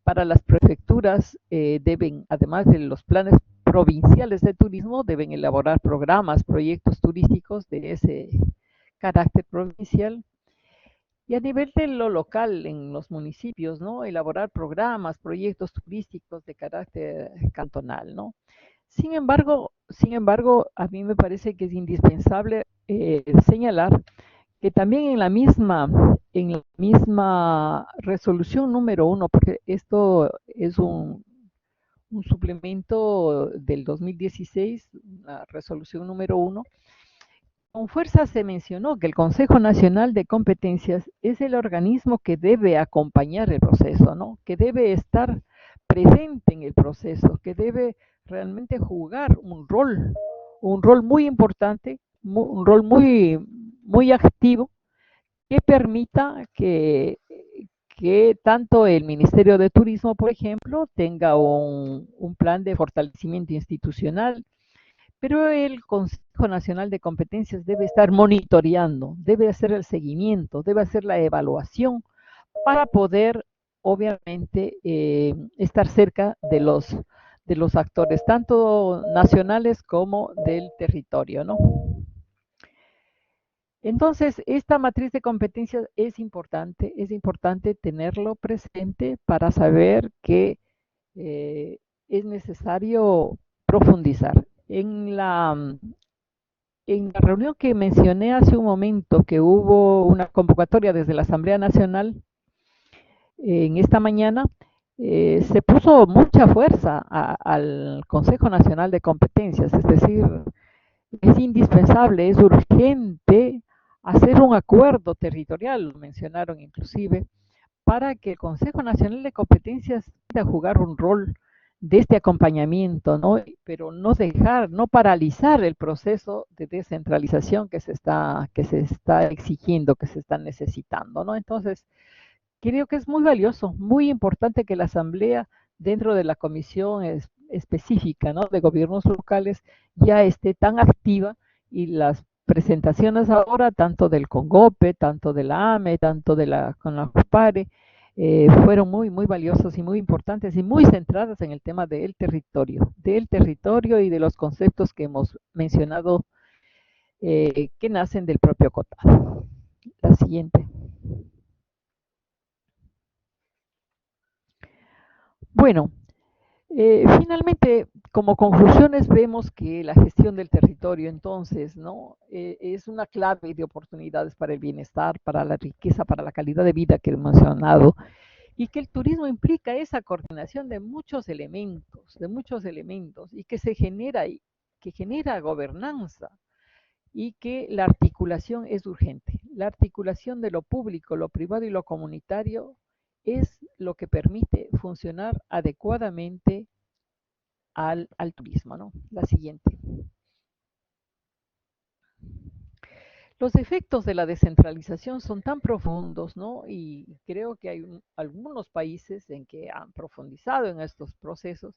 Para las prefecturas deben, además de los planes provinciales de turismo, deben elaborar programas, proyectos turísticos de ese carácter provincial. Y a nivel de lo local, en los municipios, ¿no? Elaborar programas, proyectos turísticos de carácter cantonal, ¿no? Sin embargo, a mí me parece que es indispensable señalar que también en la misma resolución número 1, porque esto es un suplemento del 2016, la resolución número 1, con fuerza se mencionó que el Consejo Nacional de Competencias es el organismo que debe acompañar el proceso, ¿no? Que debe estar presente en el proceso, que debe realmente jugar un rol muy importante, un rol muy activo, que permita que tanto el Ministerio de Turismo, por ejemplo, tenga un plan de fortalecimiento institucional, pero el Consejo Nacional de Competencias debe estar monitoreando, debe hacer el seguimiento, debe hacer la evaluación para poder, obviamente, estar cerca de los actores, tanto nacionales como del territorio, ¿no? Entonces, esta matriz de competencias es importante tenerlo presente para saber que es necesario profundizar. En la reunión que mencioné hace un momento, que hubo una convocatoria desde la Asamblea Nacional, en esta mañana, se puso mucha fuerza al Consejo Nacional de Competencias, es decir, es indispensable, es urgente hacer un acuerdo territorial, lo mencionaron inclusive, para que el Consejo Nacional de Competencias pueda jugar un rol de este acompañamiento, ¿no? Pero no paralizar el proceso de descentralización que se está exigiendo, que se está necesitando, ¿no? Entonces, creo que es muy valioso, muy importante que la Asamblea, dentro de la comisión específica, ¿no? De gobiernos locales, ya esté tan activa, y las presentaciones ahora, tanto del CONGOPE, tanto de la AME, tanto de la CONAJUPARE, fueron muy valiosos y muy importantes y muy centradas en el tema del territorio y de los conceptos que hemos mencionado, que nacen del propio COTAD. La siguiente. Bueno, finalmente, como conclusiones, vemos que la gestión del territorio, entonces, ¿no? Es una clave de oportunidades para el bienestar, para la riqueza, para la calidad de vida que he mencionado, y que el turismo implica esa coordinación de muchos elementos, y que se genera que genera gobernanza y que la articulación es urgente. La articulación de lo público, lo privado y lo comunitario es lo que permite funcionar adecuadamente al turismo, ¿no? La siguiente. Los efectos de la descentralización son tan profundos, ¿no? Y creo que hay algunos países en que han profundizado en estos procesos,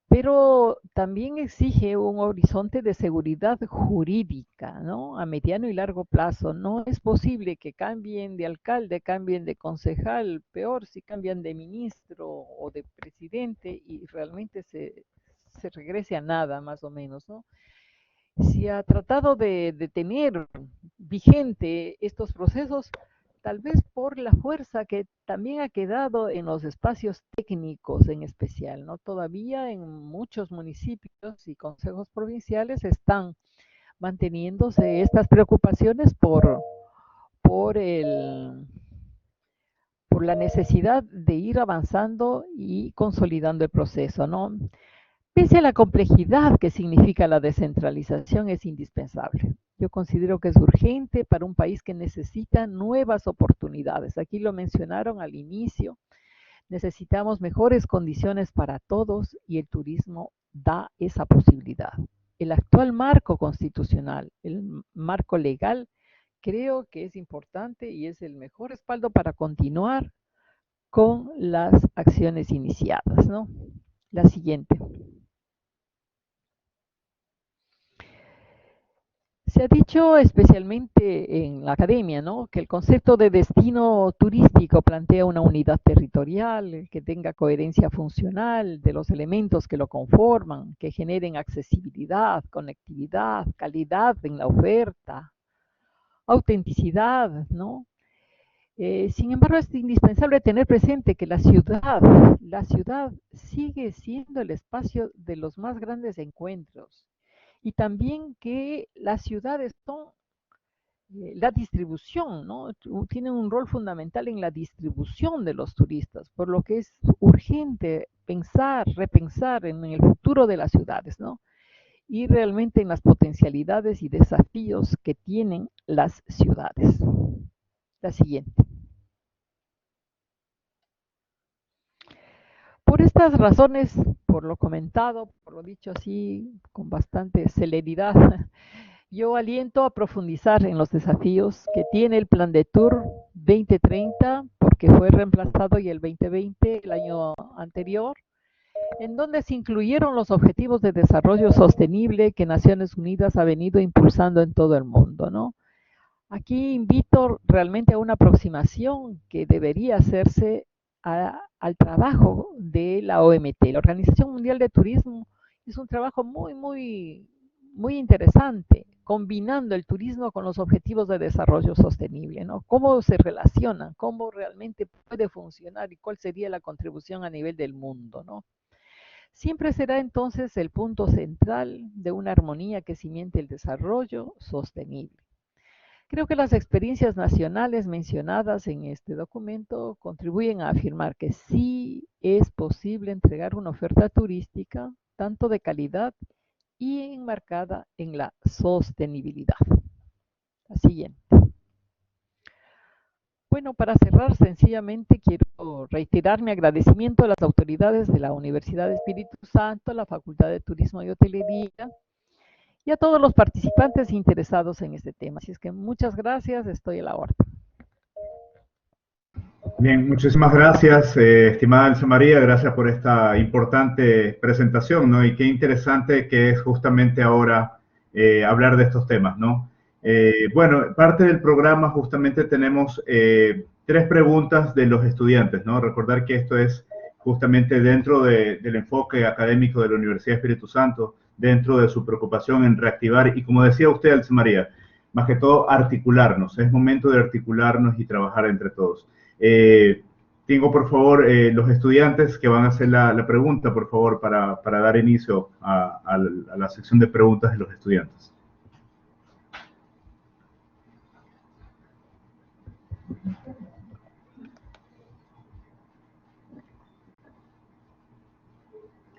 pero también exige un horizonte de seguridad jurídica, ¿no? A mediano y largo plazo. No es posible que cambien de alcalde, cambien de concejal, peor si cambian de ministro o de presidente y realmente se regrese a nada, más o menos, ¿no? Se ha tratado de tener vigente estos procesos, tal vez por la fuerza que también ha quedado en los espacios técnicos en especial, ¿no? Todavía en muchos municipios y consejos provinciales están manteniéndose estas preocupaciones por la necesidad de ir avanzando y consolidando el proceso, ¿no? Pese a la complejidad que significa la descentralización, es indispensable. Yo considero que es urgente para un país que necesita nuevas oportunidades. Aquí lo mencionaron al inicio. Necesitamos mejores condiciones para todos y el turismo da esa posibilidad. El actual marco constitucional, el marco legal, creo que es importante y es el mejor respaldo para continuar con las acciones iniciadas, ¿no? La siguiente. Se ha dicho especialmente en la academia, ¿no?, que el concepto de destino turístico plantea una unidad territorial que tenga coherencia funcional de los elementos que lo conforman, que generen accesibilidad, conectividad, calidad en la oferta, autenticidad, ¿no? Sin embargo, es indispensable tener presente que la ciudad sigue siendo el espacio de los más grandes encuentros y también que las ciudades son la distribución, ¿no? Tienen un rol fundamental en la distribución de los turistas, por lo que es urgente repensar en el futuro de las ciudades, ¿no? Y realmente en las potencialidades y desafíos que tienen las ciudades. La siguiente. Por estas razones, por lo comentado, por lo dicho así con bastante celeridad, yo aliento a profundizar en los desafíos que tiene el Plan de Tour 2030, porque fue reemplazado y el 2020, el año anterior, en donde se incluyeron los objetivos de desarrollo sostenible que Naciones Unidas ha venido impulsando en todo el mundo, ¿no? Aquí invito realmente a una aproximación que debería hacerse al trabajo de la OMT. La Organización Mundial de Turismo es un trabajo muy interesante, combinando el turismo con los objetivos de desarrollo sostenible, ¿no? Cómo se relacionan, cómo realmente puede funcionar y cuál sería la contribución a nivel del mundo, ¿no? Siempre será entonces el punto central de una armonía que cimente el desarrollo sostenible. Creo que las experiencias nacionales mencionadas en este documento contribuyen a afirmar que sí es posible entregar una oferta turística tanto de calidad y enmarcada en la sostenibilidad. La siguiente. Bueno, para cerrar, sencillamente quiero reiterar mi agradecimiento a las autoridades de la Universidad de Espíritu Santo, la Facultad de Turismo y Hotelería, y a todos los participantes interesados en este tema. Así es que muchas gracias, estoy a la orden. Bien, muchísimas gracias, estimada Elsa María, gracias por esta importante presentación, ¿no? Y qué interesante que es justamente ahora hablar de estos temas, ¿no? Bueno, parte del programa justamente tenemos 3 preguntas de los estudiantes, ¿no? Recordar que esto es justamente dentro del enfoque académico de la Universidad de Espíritu Santo, dentro de su preocupación en reactivar, y como decía usted, Elsa María, más que todo articularnos, es momento de articularnos y trabajar entre todos. Tengo por favor los estudiantes que van a hacer la pregunta, por favor, para dar inicio a la sección de preguntas de los estudiantes.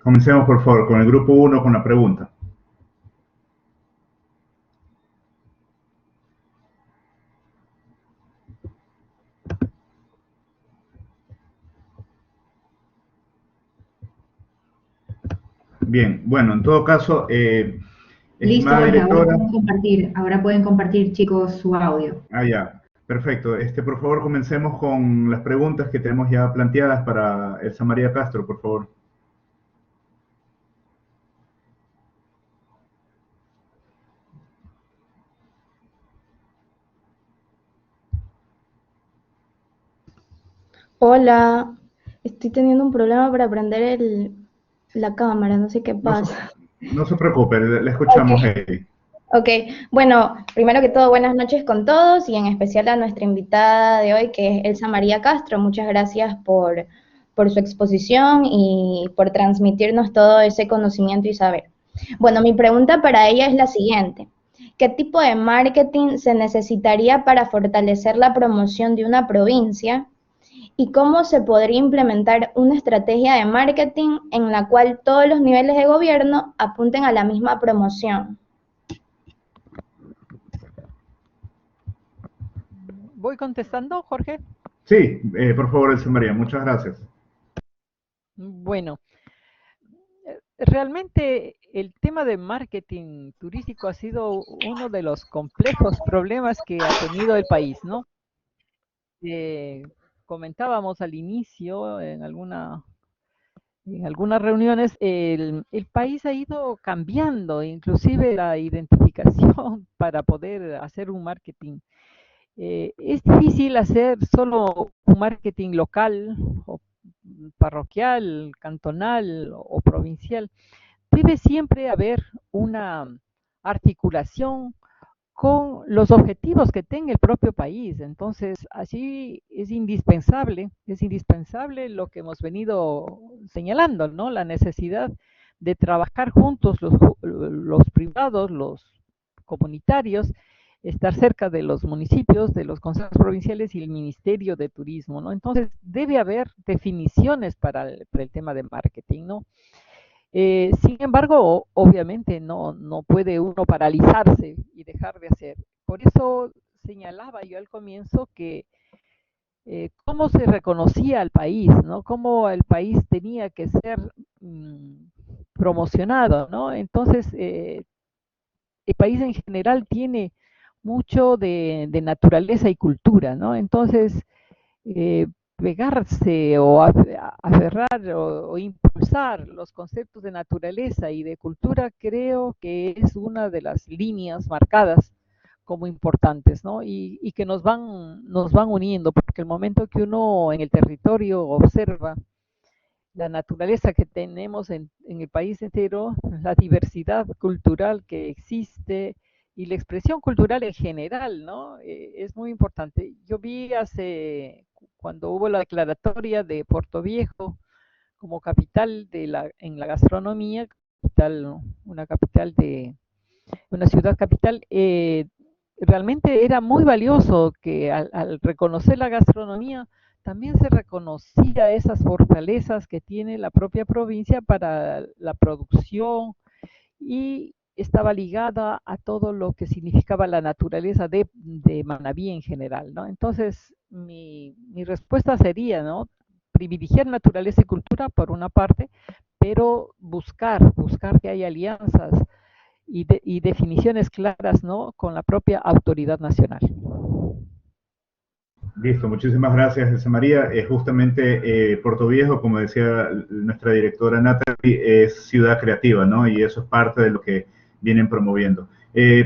Comencemos por favor con el grupo 1 con la pregunta. Bien, bueno, en todo caso, Listo, estimada bueno, directora, ahora pueden compartir chicos su audio. ya, perfecto. Por favor, comencemos con las preguntas que tenemos ya planteadas para Elsa María Castro, por favor. Hola, estoy teniendo un problema para prender la cámara, no sé qué No se, pasa. no se preocupe, le Ok, escuchamos, Heidi. ok. Bueno, primero que todo, buenas noches con todos y en especial a nuestra invitada de hoy, que es Elsa María Castro. Muchas gracias por su exposición y por transmitirnos todo ese conocimiento y saber. Bueno, mi pregunta para ella es la siguiente. ¿Qué tipo de marketing se necesitaría para fortalecer la promoción de una provincia? ¿Y cómo se podría implementar una estrategia de marketing en la cual todos los niveles de gobierno apunten a la misma promoción? ¿Voy contestando, Jorge? Sí, por favor, Elsa María, muchas gracias. Bueno, realmente el tema de marketing turístico ha sido uno de los complejos problemas que ha tenido el país, ¿no? Eh, Comentábamos al inicio en algunas reuniones, el país ha ido cambiando, inclusive la identificación para poder hacer un marketing. Es difícil hacer solo un marketing local o parroquial, cantonal o provincial. Debe siempre haber una articulación con los objetivos que tenga el propio país. Entonces, así es indispensable lo que hemos venido señalando, ¿no? La necesidad de trabajar juntos los privados, los comunitarios, estar cerca de los municipios, de los consejos provinciales y el Ministerio de Turismo, ¿no? Entonces, debe haber definiciones para el tema de marketing, ¿no? Sin embargo, obviamente no puede uno paralizarse y dejar de hacer. Por eso señalaba yo al comienzo que cómo se reconocía al país, ¿no? Cómo el país tenía que ser promocionado, ¿no? Entonces, el país en general tiene mucho de naturaleza y cultura, ¿no? Entonces, eh, pegarse o aferrar o impulsar los conceptos de naturaleza y de cultura creo que es una de las líneas marcadas como importantes, ¿no? Y que nos van uniendo, porque el momento que uno en el territorio observa la naturaleza que tenemos en el país entero, la diversidad cultural que existe y la expresión cultural en general, ¿no? Es muy importante. Yo vi cuando hubo la declaratoria de Puerto Viejo como capital en la gastronomía, una capital una ciudad capital, realmente era muy valioso que al reconocer la gastronomía también se reconocía esas fortalezas que tiene la propia provincia para la producción y estaba ligada a todo lo que significaba la naturaleza de Manabí en general, ¿no? Entonces, mi respuesta sería, ¿no? Privilegiar naturaleza y cultura por una parte, pero buscar que haya alianzas y definiciones claras, ¿no? Con la propia autoridad nacional. Listo, muchísimas gracias, Elsa María. Justamente Puerto Viejo, como decía nuestra directora Natalie, es ciudad creativa, ¿no? Y eso es parte de lo que vienen promoviendo.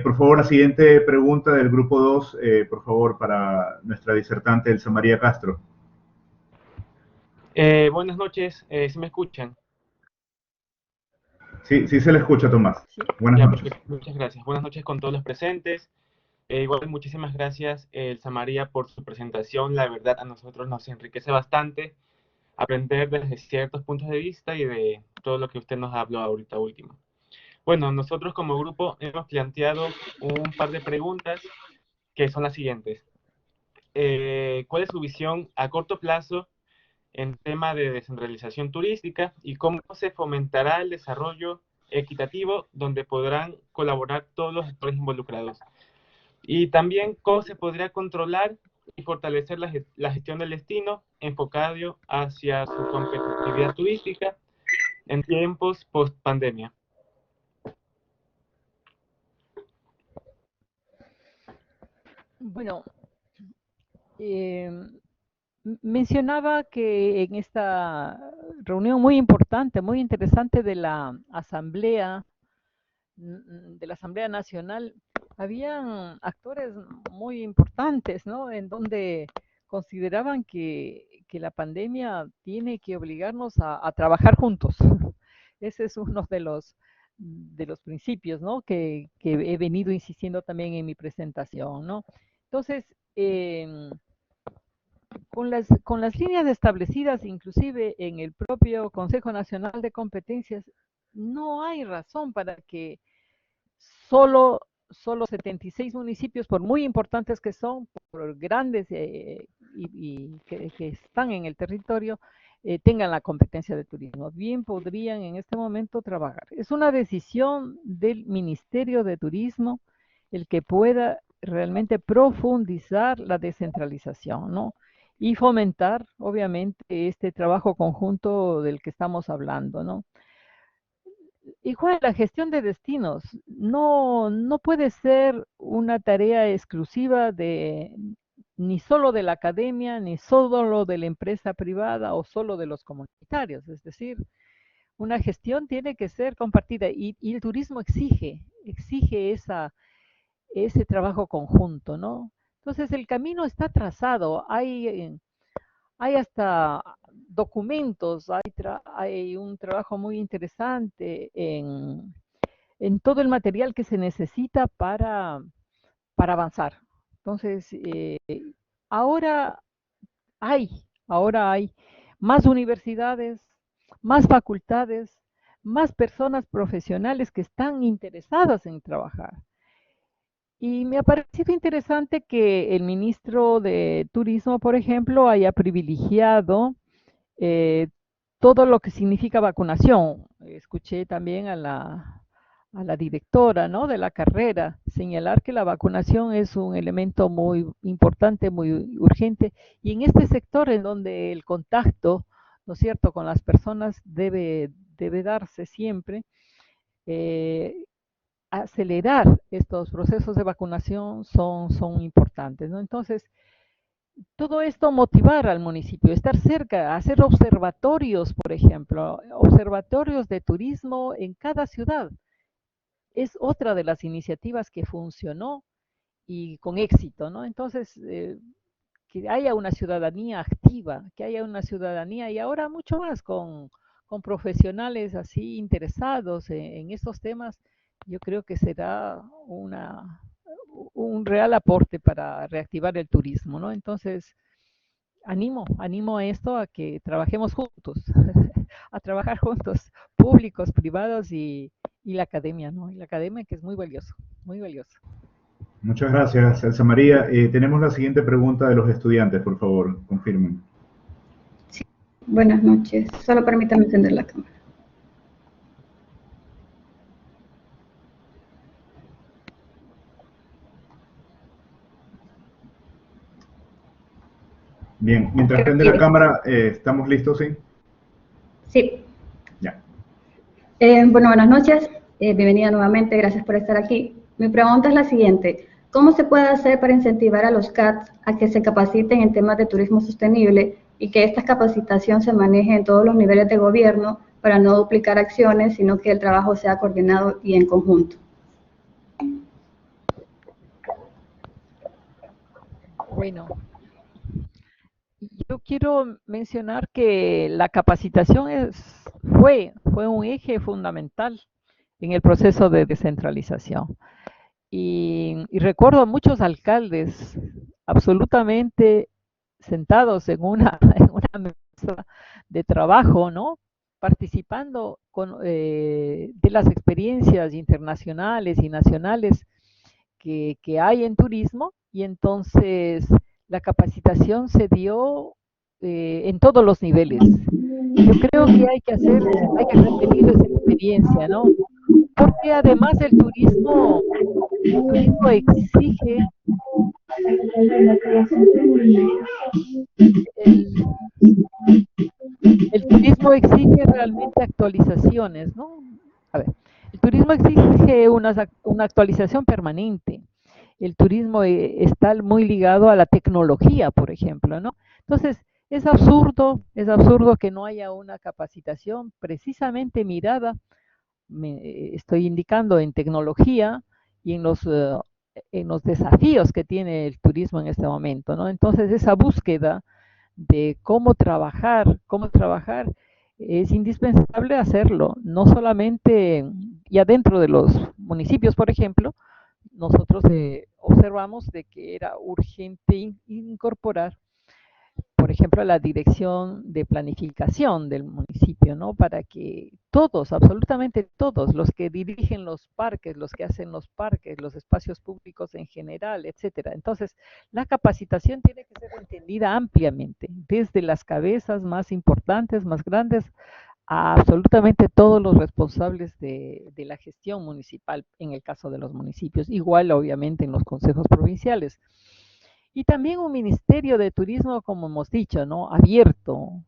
Por favor, la siguiente pregunta del grupo 2, por favor, para nuestra disertante Elsa María Castro. Buenas noches, ¿sí me escuchan? Sí, sí se le escucha, Tomás. Sí. Buenas Ya, noches. perfecto, muchas gracias. Buenas noches con todos los presentes. Igual, muchísimas gracias, Elsa María, por su presentación. La verdad, a nosotros nos enriquece bastante aprender desde ciertos puntos de vista y de todo lo que usted nos habló ahorita último. Bueno, nosotros como grupo hemos planteado un par de preguntas que son las siguientes. ¿Cuál es su visión a corto plazo en tema de descentralización turística y cómo se fomentará el desarrollo equitativo donde podrán colaborar todos los actores involucrados? Y también cómo se podría controlar y fortalecer la gestión del destino enfocado hacia su competitividad turística en tiempos post pandemia? Bueno, mencionaba que en esta reunión muy importante, muy interesante de la Asamblea Nacional, habían actores muy importantes, ¿no? En donde consideraban que la pandemia tiene que obligarnos a trabajar juntos. Ese es uno de los principios, ¿no? Que he venido insistiendo también en mi presentación, ¿no? Entonces, con las líneas establecidas inclusive en el propio Consejo Nacional de Competencias, no hay razón para que solo 76 municipios, por muy importantes que son, por grandes y que están en el territorio, tengan la competencia de turismo. Bien podrían en este momento trabajar. Es una decisión del Ministerio de Turismo el que pueda realmente profundizar la descentralización, ¿no? Y fomentar, obviamente, este trabajo conjunto del que estamos hablando, ¿no? Igual la gestión de destinos no puede ser una tarea exclusiva de ni solo de la academia, ni solo de la empresa privada o solo de los comunitarios. Es decir, una gestión tiene que ser compartida y el turismo exige ese trabajo conjunto, ¿no? Entonces el camino está trazado, hay hasta documentos, hay un trabajo muy interesante en todo el material que se necesita para avanzar. Entonces, ahora ahora hay más universidades, más facultades, más personas profesionales que están interesadas en trabajar. Y me ha parecido interesante que el ministro de Turismo, por ejemplo, haya privilegiado eh, todo lo que significa vacunación. Escuché también a la directora, ¿no?, de la carrera señalar que la vacunación es un elemento muy importante, muy urgente, y en este sector en donde el contacto, ¿no es cierto?, con las personas debe darse siempre, acelerar estos procesos de vacunación son importantes, ¿no? Entonces, todo esto motivar al municipio, estar cerca, hacer observatorios, por ejemplo, observatorios de turismo en cada ciudad. Es otra de las iniciativas que funcionó y con éxito, ¿no? Entonces, que haya una ciudadanía activa, que haya una ciudadanía y ahora mucho más con profesionales así interesados en estos temas, yo creo que será un real aporte para reactivar el turismo, ¿no? Entonces, animo a esto, a que trabajemos juntos, a trabajar juntos, públicos, privados y la academia, ¿no? Y la academia, que es muy valioso, muy valioso. Muchas gracias, Elsa María. Tenemos la siguiente pregunta de los estudiantes, por favor, confirmen. Sí, buenas noches. Solo permítanme encender la cámara. Bien, mientras prende la cámara, ¿estamos listos, sí? Sí. Ya. Bueno, buenas noches. Bienvenida nuevamente. Gracias por estar aquí. Mi pregunta es la siguiente. ¿Cómo se puede hacer para incentivar a los CATs a que se capaciten en temas de turismo sostenible y que esta capacitación se maneje en todos los niveles de gobierno para no duplicar acciones, sino que el trabajo sea coordinado y en conjunto? Bueno, yo quiero mencionar que la capacitación fue un eje fundamental en el proceso de descentralización. Y recuerdo a muchos alcaldes absolutamente sentados en una mesa de trabajo, ¿no?, participando de las experiencias internacionales y nacionales que hay en turismo, y entonces la capacitación se dio en todos los niveles. Yo creo que hay que repetir esa experiencia, ¿no? Porque además el turismo exige el turismo exige realmente actualizaciones, ¿no? A ver, el turismo exige una actualización permanente. El turismo está muy ligado a la tecnología, por ejemplo, ¿no? Entonces, es absurdo que no haya una capacitación precisamente mirada, estoy indicando, en tecnología y en los desafíos que tiene el turismo en este momento, ¿no? Entonces, esa búsqueda de cómo trabajar, es indispensable hacerlo, no solamente ya dentro de los municipios, por ejemplo. Nosotros observamos de que era urgente incorporar, por ejemplo, la dirección de planificación del municipio, ¿no? Para que todos, absolutamente todos, los que dirigen los parques, los que hacen los parques, los espacios públicos en general, etcétera. Entonces, la capacitación tiene que ser entendida ampliamente, desde las cabezas más importantes, más grandes, a absolutamente todos los responsables de la gestión municipal, en el caso de los municipios, igual obviamente en los consejos provinciales. Y también un ministerio de turismo, como hemos dicho, ¿no? Abierto,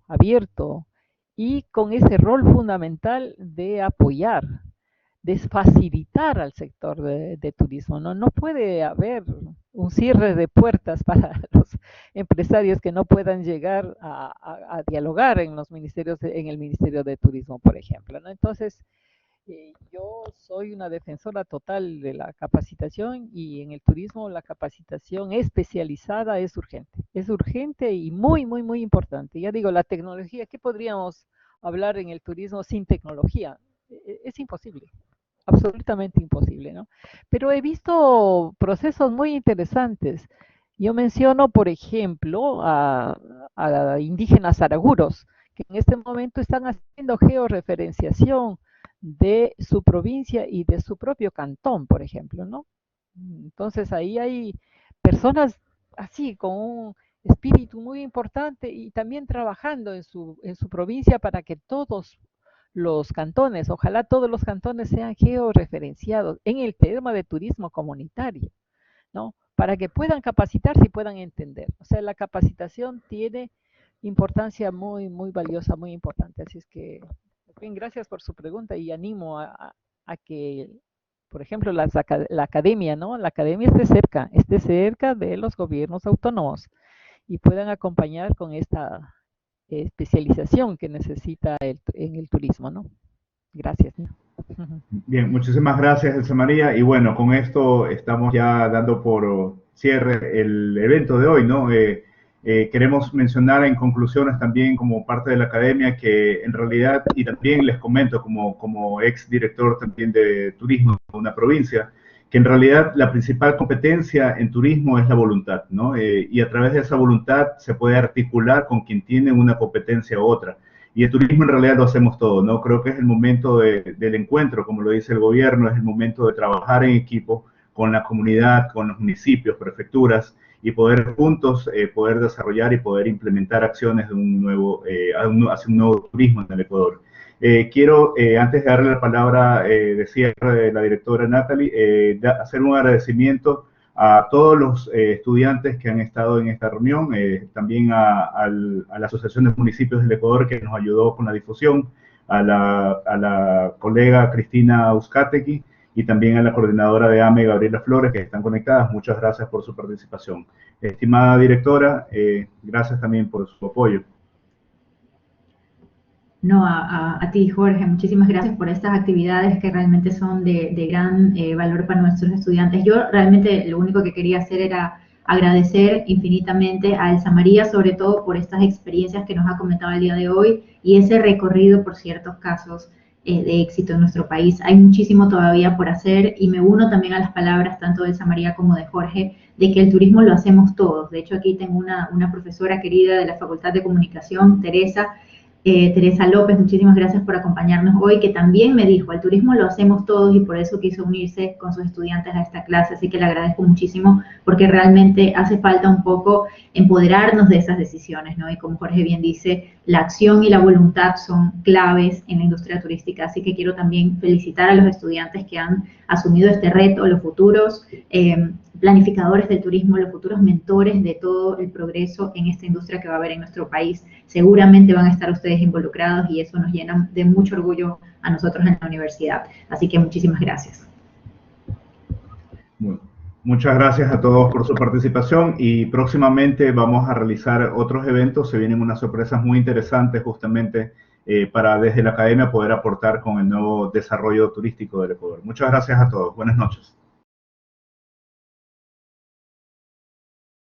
y con ese rol fundamental de apoyar, de facilitar al sector de turismo, ¿no? No puede haber un cierre de puertas para los empresarios que no puedan llegar a dialogar en los ministerios, en el Ministerio de Turismo, por ejemplo, ¿no? Entonces, yo soy una defensora total de la capacitación, y en el turismo la capacitación especializada es urgente y muy importante. Ya digo, la tecnología, ¿qué podríamos hablar en el turismo sin tecnología? Es imposible, absolutamente imposible, ¿no? Pero he visto procesos muy interesantes. Yo menciono, por ejemplo, a indígenas araguros, que en este momento están haciendo georreferenciación de su provincia y de su propio cantón, por ejemplo, ¿no? Entonces ahí hay personas así, con un espíritu muy importante, y también trabajando en su provincia para que todos los cantones, ojalá todos los cantones sean georreferenciados en el tema de turismo comunitario, ¿no? Para que puedan capacitarse y puedan entender. O sea, la capacitación tiene importancia muy valiosa, muy importante. Así es que, bien, gracias por su pregunta, y animo a que, por ejemplo, la academia, ¿no? La academia esté cerca de los gobiernos autónomos y puedan acompañar con esta especialización que necesita en el turismo, ¿no? Gracias. Bien, muchísimas gracias, Elsa María. Y bueno, con esto estamos ya dando por cierre el evento de hoy, ¿no? Queremos mencionar en conclusiones también, como parte de la academia, que en realidad, y también les comento como ex director también de turismo de una provincia, que en realidad la principal competencia en turismo es la voluntad, ¿no? Y a través de esa voluntad se puede articular con quien tiene una competencia u otra. Y el turismo en realidad lo hacemos todo, ¿no? Creo que es el momento del encuentro, como lo dice el gobierno, es el momento de trabajar en equipo con la comunidad, con los municipios, prefecturas, y poder juntos poder desarrollar y poder implementar acciones de hacia un nuevo turismo en el Ecuador. Quiero, antes de darle la palabra de cierre de la directora Natalie, hacer un agradecimiento a todos los estudiantes que han estado en esta reunión, también a la Asociación de Municipios del Ecuador, que nos ayudó con la difusión, a la colega Cristina Uzcategui, y también a la coordinadora de AME, Gabriela Flores, que están conectadas. Muchas gracias por su participación. Estimada directora, gracias también por su apoyo. No, a ti, Jorge, muchísimas gracias por estas actividades que realmente son de gran valor para nuestros estudiantes. Yo realmente lo único que quería hacer era agradecer infinitamente a Elsa María, sobre todo por estas experiencias que nos ha comentado el día de hoy y ese recorrido por ciertos casos de éxito en nuestro país. Hay muchísimo todavía por hacer, y me uno también a las palabras tanto de Elsa María como de Jorge, de que el turismo lo hacemos todos. De hecho, aquí tengo una profesora querida de la Facultad de Comunicación, Teresa López, muchísimas gracias por acompañarnos hoy, que también me dijo, el turismo lo hacemos todos, y por eso quiso unirse con sus estudiantes a esta clase, así que le agradezco muchísimo, porque realmente hace falta un poco empoderarnos de esas decisiones, ¿no? Y como Jorge bien dice, la acción y la voluntad son claves en la industria turística, así que quiero también felicitar a los estudiantes que han asumido este reto, los futuros planificadores del turismo, los futuros mentores de todo el progreso en esta industria que va a haber en nuestro país. Seguramente van a estar ustedes involucrados y eso nos llena de mucho orgullo a nosotros en la universidad. Así que muchísimas gracias. Bueno, muchas gracias a todos por su participación y próximamente vamos a realizar otros eventos. Se vienen unas sorpresas muy interesantes justamente para desde la academia poder aportar con el nuevo desarrollo turístico del Ecuador. Muchas gracias a todos. Buenas noches.